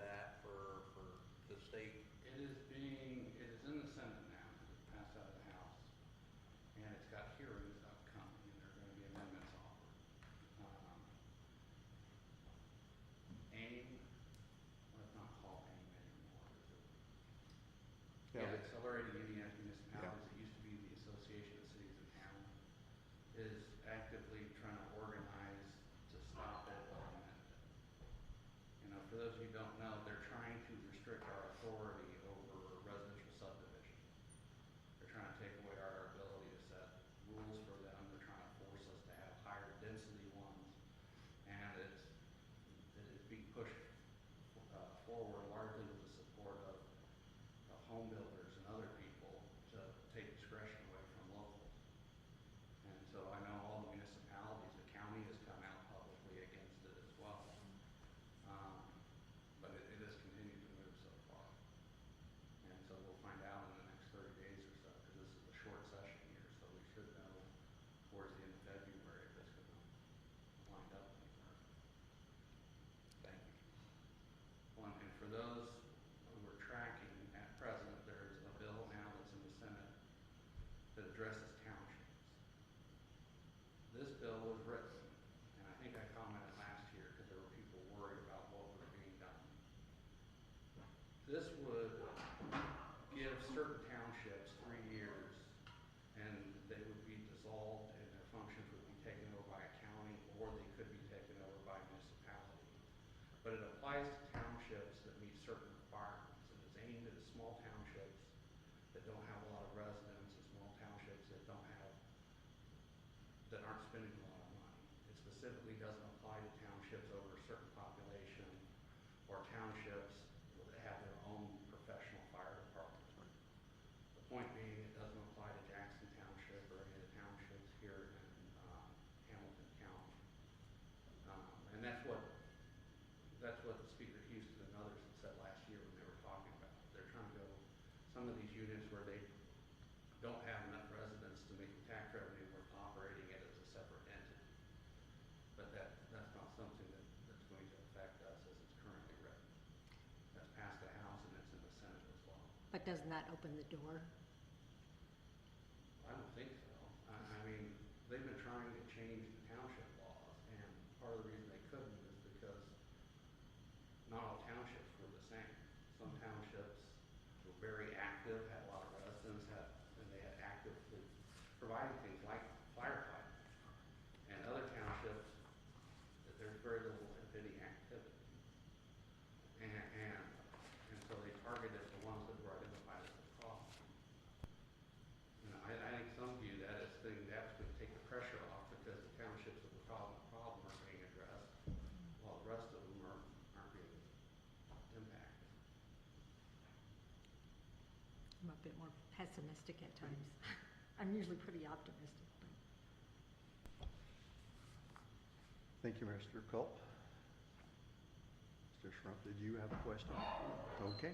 that for the state? It is in the Senate now. It's passed out of the House. And it's got hearings upcoming, and there are going to be amendments offered. AIM, well, it's not called AIM anymore, is it? Yeah, Accelerating Unionized Municipalities, it used to be the Association of Cities and Towns, is actively trying to organize to stop it or amend it. For those of you who don't know, they're trying to restrict our authority over residential subdivision. They're trying to take away our ability to set rules for them. They're trying to force us to have higher density ones, and it is being pushed forward largely with the support of home builders and other people to take discretion away from locals. And so I know all the municipalities, the county has come out publicly against it as well. But it has continued to move so far. And so we'll find out in the next 30 days or so, because this is a short session here, so we should know towards the end of February if it's going to wind up anywhere. Thank you. Well, and for those who are tracking at present, there's a bill now that's in the Senate that addresses townships. This bill was written, and I think I commented last year because there were people worried about what was being done. This would give certain townships 3 years, and they would be dissolved and their functions would be taken over by a county, or they could be taken over by a municipality. But it applies to townships that meet certain requirements, and it's aimed at small townships that don't have a lot of residents, and small townships that aren't spending a lot of money. It specifically doesn't apply to townships over a certain population or townships that have their own professional fire department. The point being, it doesn't apply to Jackson Township or any of the townships here in Hamilton County. And that's what Speaker Houston and others had said last year when they were talking about it. They're trying to go some of these units where they don't have enough residents to make the tax revenue worth operating it as a separate entity. But that's not something that's going to affect us as it's currently written. That's passed the House and it's in the Senate as well. But doesn't that open the door? I don't think so. I mean, they've been trying to change the township laws, and part of the reason they couldn't is because not all townships were the same. Some townships were very active, had a lot of residents, and they had actively providing things like firefighting. And other townships, there's very little, if any, activity. And so they targeted the ones that were identified as the problem. And I think some view that as things that actually take the pressure off, because the townships of the problem are being addressed, while the rest of them aren't being impacted. I'm a bit more pessimistic at times. I'm usually pretty optimistic. Thank you, Mr. Culp. Mr. Schrump, did you have a question? Okay.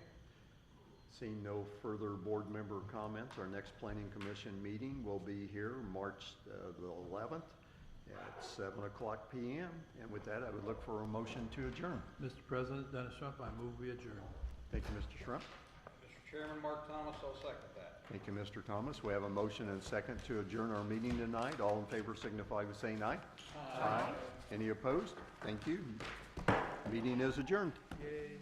Seeing no further board member comments, our next Planning Commission meeting will be here March the 11th at 7:00 PM. And with that, I would look for a motion to adjourn. Mr. President, Dennis Trump, I move we adjourn. Thank you, Mr. Shrimp. Mr. Chairman, Mark Thomas, I'll second that. Thank you, Mr. Thomas. We have a motion and a second to adjourn our meeting tonight. All in favor signify by saying aye. Aye. Any opposed? Thank you. Meeting is adjourned. Yay.